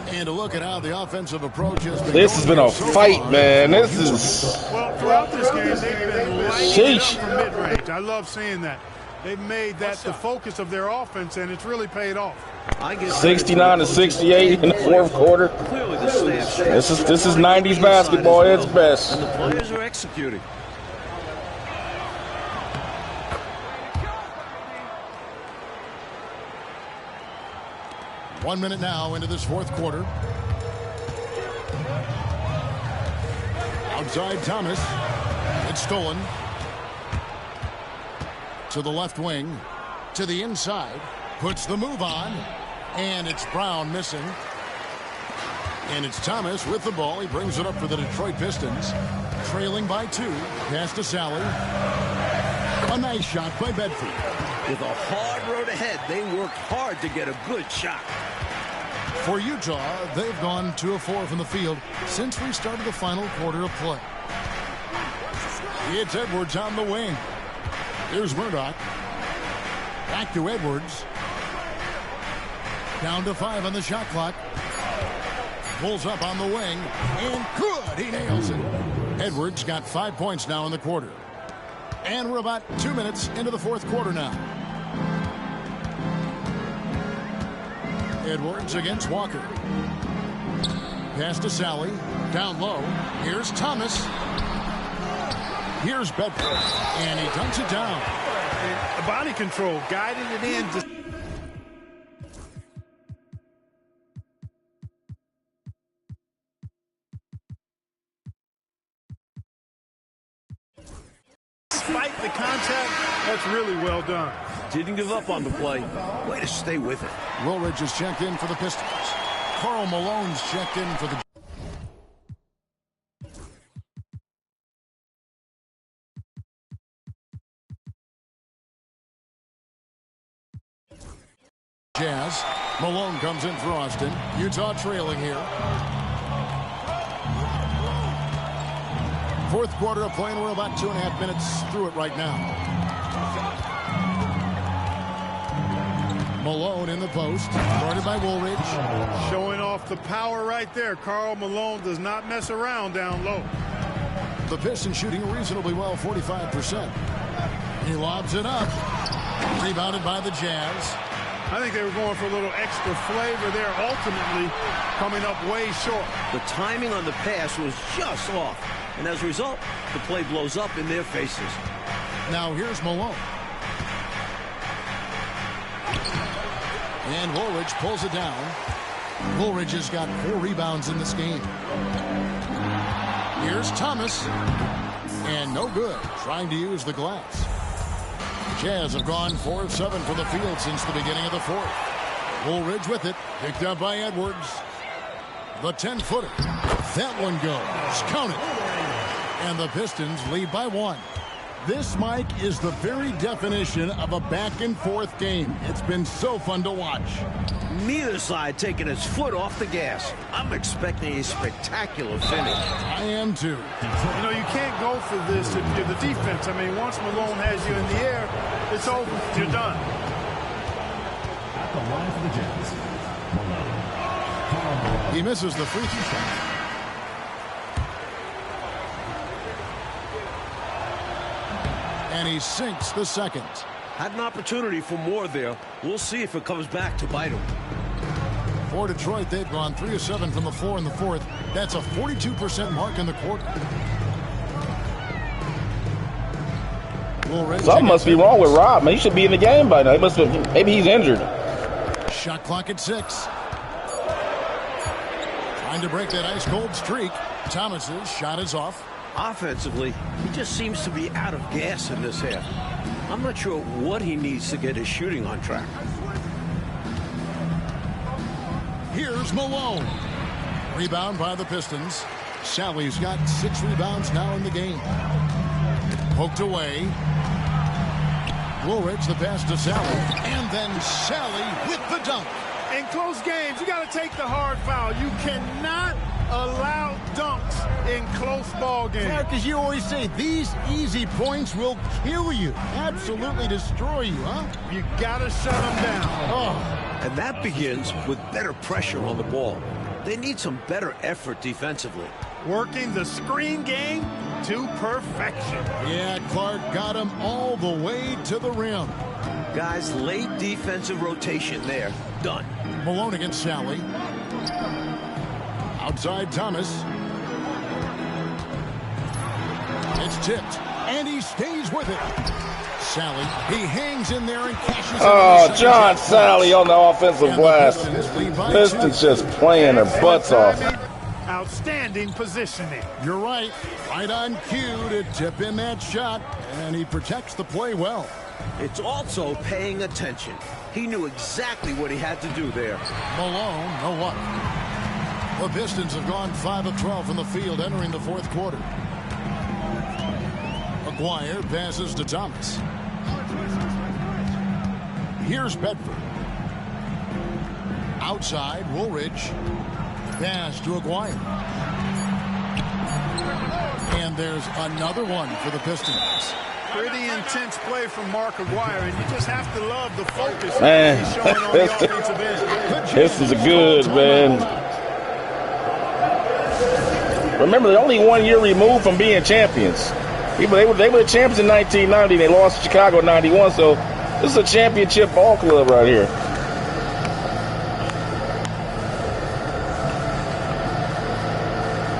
And to look at how the offensive approach has been. This has been a fight, man. This is. Well, throughout this game, they've been lighting it up from mid-range. I love seeing that. They've made that the focus of their offense, and it's really paid off. 69 to 68 in the fourth quarter. Clearly the staff. This is 90s basketball at its best. And the players are executing. One minute now into this fourth quarter. Outside Thomas. It's stolen. To the left wing. To the inside. Puts the move on. And it's Brown missing. And it's Thomas with the ball. He brings it up for the Detroit Pistons. Trailing by 2. Pass to Sally. A nice shot by Bedford. With a hard road ahead, they worked hard to get a good shot. For Utah, they've gone 2 of 4 from the field since we started the final quarter of play. It's Edwards on the wing. Here's Murdoch. Back to Edwards. Down to 5 on the shot clock. Pulls up on the wing. And good! He nails it. Edwards got 5 points now in the quarter. And we're about 2 minutes into the fourth quarter now. Edwards against Walker. Pass to Sally. Down low. Here's Thomas. Here's Bedford. And he dunks it down. Body control, guiding it in. Despite the contact, that's really well done. Didn't give up on the play. Way to stay with it. Woolridge is checked in for the Pistons. Karl Malone's checked in for the Jazz. Malone comes in for Austin. Utah trailing here. Fourth quarter of play, and we're about 2.5 minutes through it right now. Malone in the post, guarded by Woolridge. Showing off the power right there. Karl Malone does not mess around down low. The Pistons shooting reasonably well, 45%. He lobs it up. Rebounded by the Jazz. I think they were going for a little extra flavor there, ultimately coming up way short. The timing on the pass was just off. And as a result, the play blows up in their faces. Now here's Malone. And Woolridge pulls it down. Woolridge has got 4 rebounds in this game. Here's Thomas. And no good, trying to use the glass. Jazz have gone 4 of 7 from the field since the beginning of the fourth. Woolridge with it, picked up by Edwards. The 10-footer. That one goes. Count it. And the Pistons lead by 1. This, Mike, is the very definition of a back-and-forth game. It's been so fun to watch. Neither side taking its foot off the gas. I'm expecting a spectacular finish. I am too. You know, you can't go for this if you're the defense. I mean, once Malone has you in the air, it's over. You're done. At the line for the Jazz, Malone. Karl Malone. He misses the free throw shot. And he sinks the second. Had an opportunity for more there. We'll see if it comes back to bite him. For Detroit, they've gone 3 of 7 from the floor in the fourth. That's a 42% mark in the quarter. Something must be wrong with Rob, man. He should be in the game by now. He must have, maybe he's injured. Shot clock at 6. Trying to break that ice-cold streak. Thomas's shot is off. Offensively, he just seems to be out of gas in this half. I'm not sure what he needs to get his shooting on track. Here's Malone. Rebound by the Pistons. Sally's got 6 rebounds now in the game. Poked away. Woolridge the pass to Sally. And then Sally with the dunk. In close games, you got to take the hard foul. You cannot allow dunks in close ball games. Yeah, because you always say these easy points will kill you. Absolutely destroy you, huh? You got to shut them down. Oh. And that begins with better pressure on the ball. They need some better effort defensively. Working the screen game to perfection. Yeah, Clark got him all the way to the rim. Guys, late defensive rotation there. Done. Malone against Sally. Outside Thomas. It's tipped, and he stays with it. Sally, he hangs in there and cashes in. Oh, John Sally on the offensive glass. Pistons just playing their butts off. Outstanding positioning. You're right. Right on cue to tip in that shot, and he protects the play well. It's also paying attention. He knew exactly what he had to do there. Malone, no luck. The Pistons have gone 5 of 12 from the field entering the fourth quarter. Aguirre passes to Thomas. Here's Bedford. Outside, Woolridge. Pass to Aguirre. And there's another one for the Pistons. Pretty intense play from Mark Aguirre, and you just have to love the focus Man, he's showing on the offensive end. this is good, man. Remember, they're only 1 year removed from being champions. They were the champions in 1990. They lost to Chicago in 91, so this is a championship ball club right here.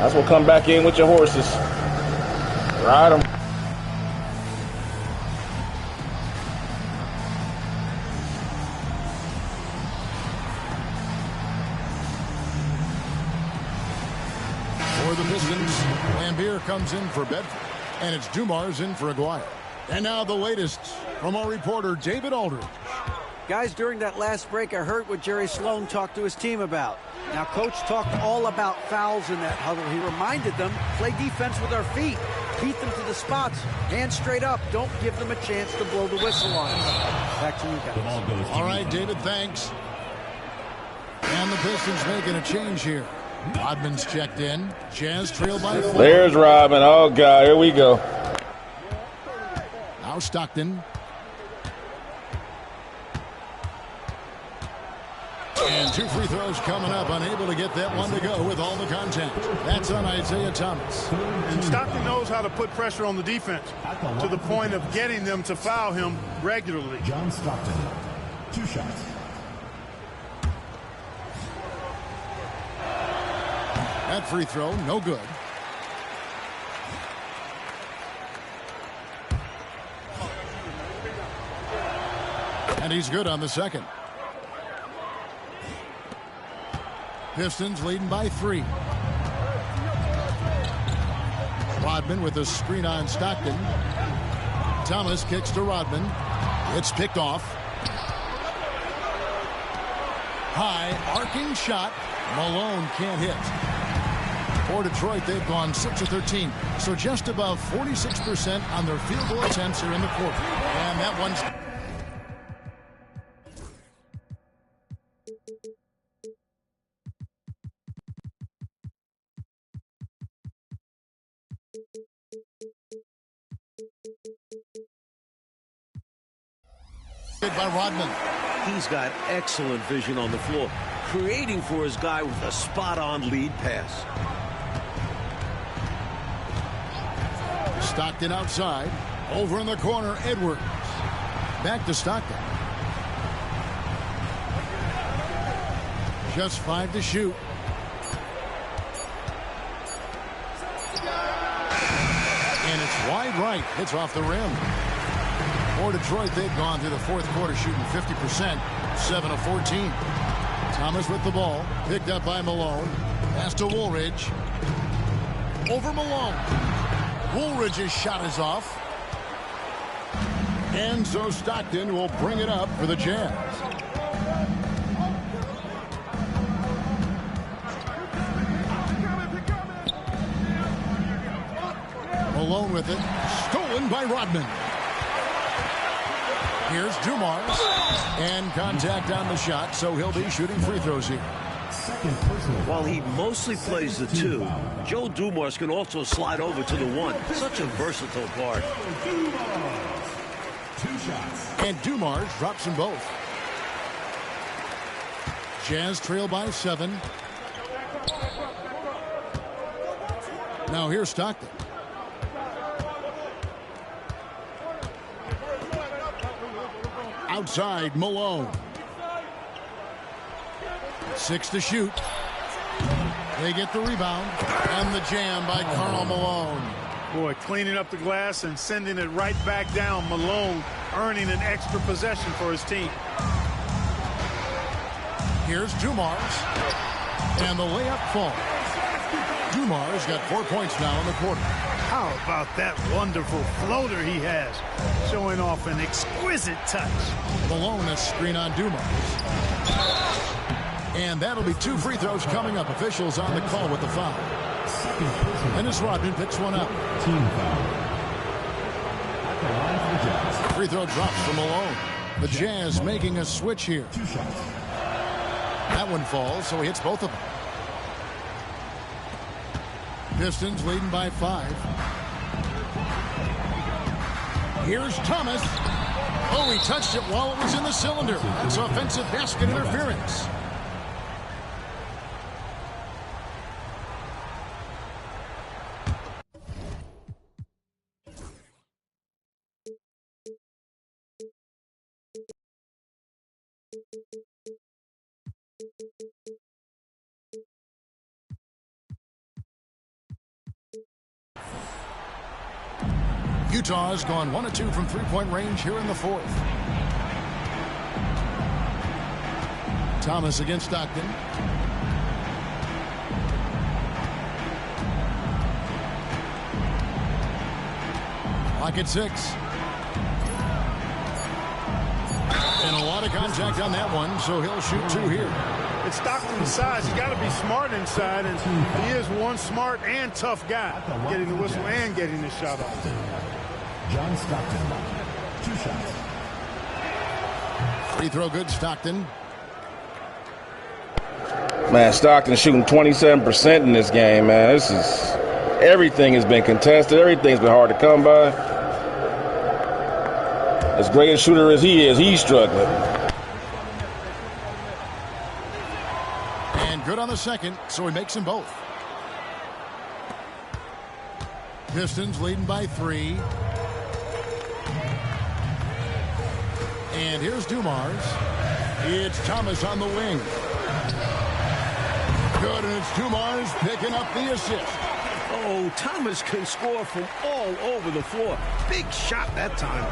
That's what come back in with your horses. Ride them. For the Pistons, Lambier comes in for Bedford, and it's Dumars in for Aguirre. And now the latest from our reporter, David Aldridge. Guys, during that last break, I heard what Jerry Sloan talked to his team about. Now, Coach talked all about fouls in that huddle. He reminded them, play defense with our feet. Beat them to the spots. Hands straight up. Don't give them a chance to blow the whistle on us. Back to you guys. All right, David, thanks. And the Pistons making a change here. Rodman's checked in. Jazz trail by 4. There's Rodman. Oh, God, here we go. Now Stockton. And 2 free throws coming up. Unable to get that one to go with all the contact. That's on Isaiah Thomas. And Stockton knows how to put pressure on the defense to the point of getting them to foul him regularly. John Stockton, 2 shots. That free throw, no good. And he's good on the second. Pistons leading by 3. Rodman with a screen on Stockton. Thomas kicks to Rodman. It's picked off. High arcing shot. Malone can't hit. For Detroit, they've gone 6 of 13. So just above 46% on their field goal attempts here in the quarter. And that one's... By Rodman. He's got excellent vision on the floor, creating for his guy with a spot-on lead pass. Stockton outside. Over in the corner, Edwards. Back to Stockton. Just 5 to shoot. And it's wide right. It's off the rim. For Detroit, they've gone through the fourth quarter shooting 50%, 7 of 14. Thomas with the ball, picked up by Malone. Pass to Woolridge. Over Malone. Woolridge's shot is off. And so Stockton will bring it up for the Jazz. Malone with it. Stolen by Rodman. Here's Dumars, and contact on the shot, so he'll be shooting free throws here. While he mostly plays the 2, Joe Dumars can also slide over to the 1. Such a versatile guard. And Dumars drops them both. Jazz trail by 7. Now here's Stockton. Outside, Malone. 6 to shoot. They get the rebound. And the jam by Karl Malone. Boy, cleaning up the glass and sending it right back down. Malone earning an extra possession for his team. Here's Dumars. And the layup falls. Dumars got 4 points now in the quarter. How about that wonderful floater he has, showing off an exquisite touch. Malone, a screen on Dumars. And that'll be 2 free throws coming up. Officials on the call with the foul. And as Rodman picks one up. Team foul. At the line for the Jazz. Free throw drops for Malone. The Jazz making a switch here. 2 shots. That one falls, so he hits both of them. Pistons leading by 5. Here's Thomas. Oh, he touched it while it was in the cylinder. It's offensive basket interference. Utah's gone 1 of 2 from three-point range here in the fourth. Thomas against Stockton. Clock at 6. And a lot of contact on that one, so he'll shoot 2 here. It's Stockton's size. He's got to be smart inside, and he is one smart and tough guy, getting the whistle and getting the shot off. John Stockton, 2 shots. Free throw good, Stockton. Man, Stockton shooting 27% in this game, man. This is everything has been contested. Everything's been hard to come by. As great a shooter as he is, he's struggling. And good on the second, so he makes them both. Pistons leading by 3. And here's Dumars. It's Thomas on the wing. Good, and it's Dumars picking up the assist. Oh, Thomas can score from all over the floor. Big shot that time.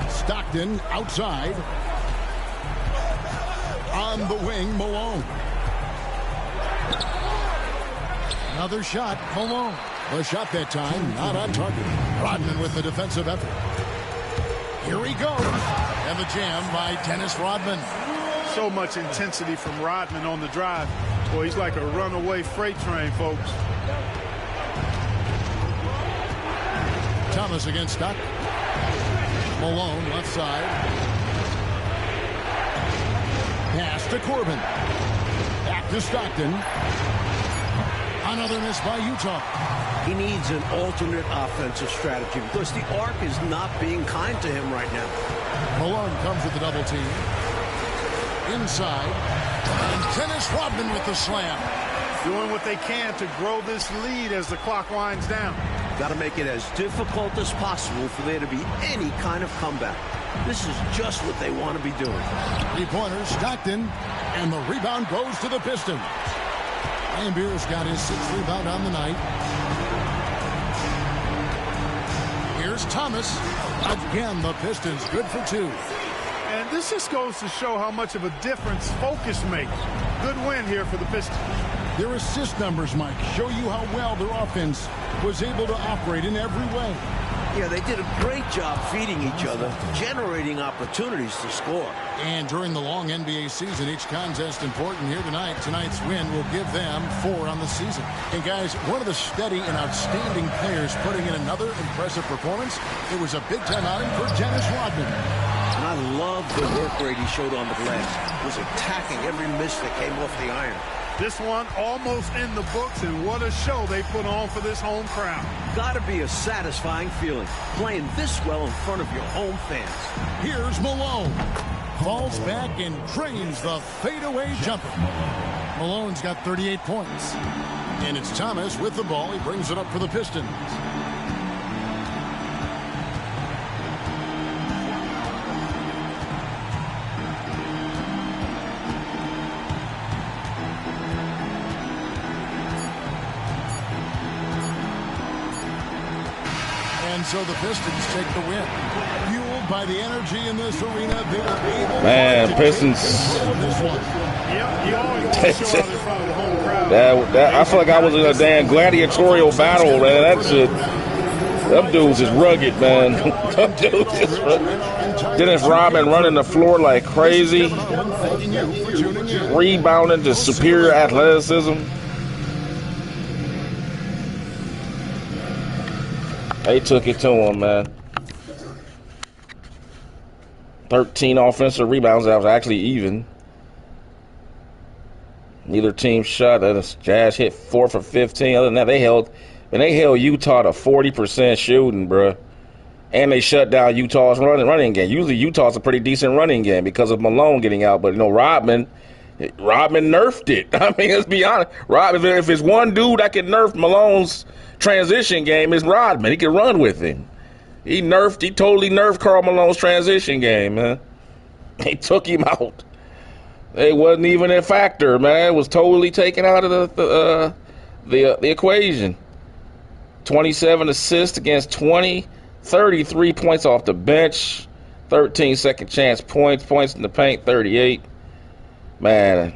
Stockton outside. On the wing, Malone. Another shot, Malone. The shot that time, not on target. Rodman with the defensive effort. Here he goes. And the jam by Dennis Rodman. So much intensity from Rodman on the drive. Boy, he's like a runaway freight train, folks. Thomas against Stockton. Malone left side. Pass to Corbin. Back to Stockton. Another miss by Utah. He needs an alternate offensive strategy because the arc is not being kind to him right now. Malone comes with the double team. Inside. And Dennis Rodman with the slam. Doing what they can to grow this lead as the clock winds down. Got to make it as difficult as possible for there to be any kind of comeback. This is just what they want to be doing. 3-pointer, Stockton. And the rebound goes to the Pistons. Ambier's got his 6th rebound on the night. Here's Thomas. Again, the Pistons good for 2. And this just goes to show how much of a difference focus makes. Good win here for the Pistons. Their assist numbers, Mike, show you how well their offense was able to operate in every way. Yeah, they did a great job feeding each other, generating opportunities to score. And during the long NBA season, each contest important here tonight. Tonight's win will give them 4 on the season. And guys, one of the steady and outstanding players putting in another impressive performance. It was a big-time outing for Dennis Rodman. And I love the work rate he showed on the glass. He was attacking every miss that came off the iron. This one almost in the books, and what a show they put on for this home crowd. Gotta be a satisfying feeling, playing this well in front of your home fans. Here's Malone. Falls back and drains the fadeaway jumper. Malone's got 38 points. And it's Thomas with the ball. He brings it up for the Pistons. And so the Pistons take the win. Fueled by the energy in this arena, they were able to Pistons. Yep, you always want to show out in front of the home crowd. I feel like I was in a damn gladiatorial battle, man. That shit. Them dudes is rugged, man. Them dudes is rugged. Dennis Rodman running the floor like crazy. Rebounding to superior athleticism. They took it to him, man. 13 offensive rebounds. That was actually even. Neither team shot. Jazz hit 4 for 15. Other than that, they held Utah to 40% shooting, bro. And they shut down Utah's running game. Usually Utah's a pretty decent running game because of Malone getting out. But, Rodman nerfed it. I mean, let's be honest. Rodman, if it's one dude that can nerf Malone's transition game, it's Rodman. He can run with him. He totally nerfed Karl Malone's transition game, man. He took him out. It wasn't even a factor, man. It was totally taken out of the equation. 27 assists against 20, 33 points off the bench, 13 second chance points in the paint, 38. Man,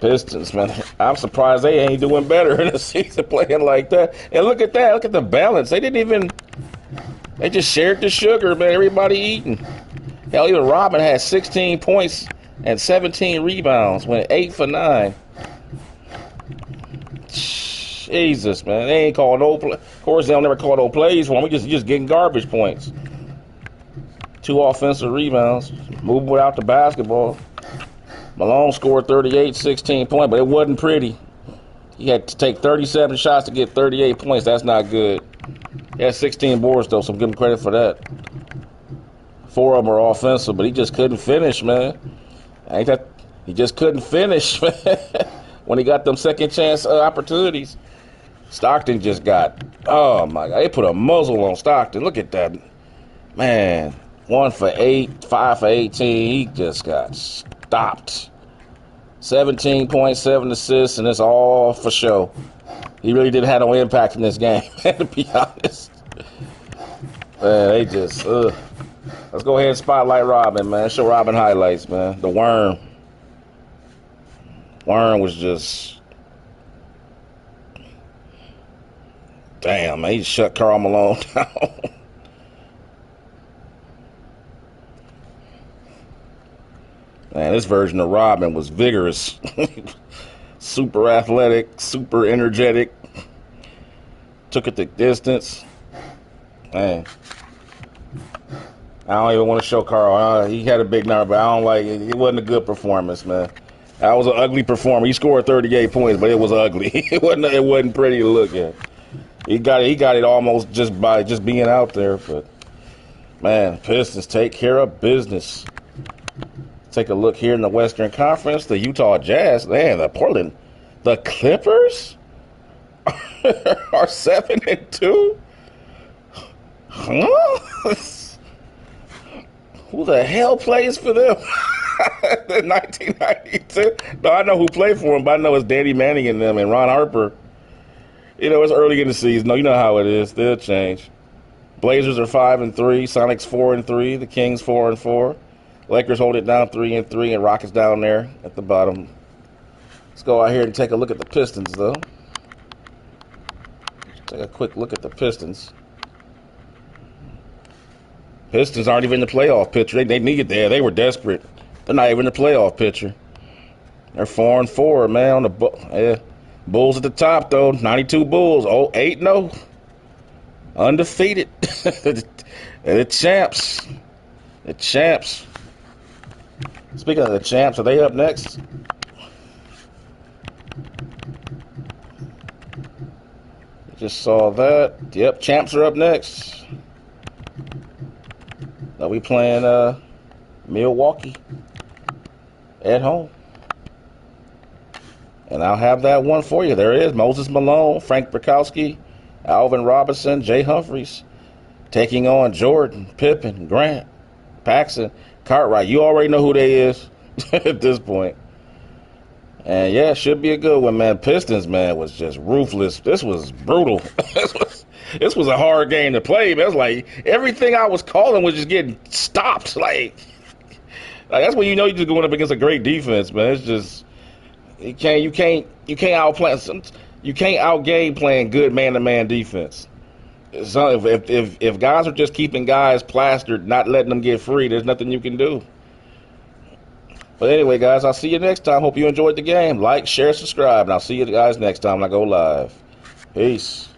Pistons, man. I'm surprised they ain't doing better in the season playing like that. And look at that. Look at the balance. They just shared the sugar, man. Everybody eating. Hell, even Rodman had 16 points and 17 rebounds. Went 8 for 9. Jesus, man. They ain't calling no play. Of course, they'll never call no plays for them. We just getting garbage points. 2 offensive rebounds. Moving without the basketball. Malone scored 38, 16 points, but it wasn't pretty. He had to take 37 shots to get 38 points. That's not good. He had 16 boards, though, so I'm giving him credit for that. 4 of them are offensive, but he just couldn't finish, man. He just couldn't finish, man, when he got them second chance opportunities. Stockton just got, oh, my God. They put a muzzle on Stockton. Look at that. Man, 1 for 8, 5 for 18. He just got stopped. 17 points, 7 assists, and it's all for show. He really didn't have no impact in this game, to be honest. Man, they just, Let's go ahead and spotlight Robin, man. Show Robin highlights, man. The Worm. Worm was just, damn, man. He shut Karl Malone down. Man, this version of Robin was vigorous. Super athletic, super energetic. Took it the distance. Man. I don't even want to show Karl. He had a big number, but I don't like it. It wasn't a good performance, man. That was an ugly performance. He scored 38 points, but it was ugly. It wasn't pretty to look at. He got it almost just by just being out there. But man, Pistons take care of business. Take a look here in the Western Conference. The Utah Jazz, man, the Clippers are 7-2. Huh? Who the hell plays for them? In 1992. No, I know who played for them, but I know it's Danny Manning and them and Ron Harper. You know, it's early in the season. No, you know how it is. They'll change. Blazers are 5-3. Sonics 4-3. The Kings 4-4. Lakers hold it down 3-3, and Rockets down there at the bottom. Let's go out here and take a look at the Pistons, though. Take a quick look at the Pistons. Pistons aren't even in the playoff picture. They needed there. They were desperate. They're not even in the playoff picture. They're 4-4, man. On the Bulls at the top, though. 92 Bulls. 8-0. Undefeated. The champs. The champs. Speaking of the champs, are they up next? Just saw that. Yep, champs are up next. Now we playing Milwaukee at home. And I'll have that one for you. There it is. Moses Malone, Frank Bukowski, Alvin Robinson, Jay Humphries taking on Jordan, Pippen, Grant, Paxson, Cartwright. You already know who they is at this point. And, yeah, should be a good one, man. Pistons, man, was just ruthless. This was brutal. This was a hard game to play, man. It was like everything I was calling was just getting stopped. Like that's when you know you're just going up against a great defense, man. It's just you can't outplay you can't outgame playing good man-to-man defense. So if guys are just keeping guys plastered, not letting them get free, there's nothing you can do. But anyway, guys, I'll see you next time. Hope you enjoyed the game. Like, share, subscribe, and I'll see you guys next time when I go live. Peace.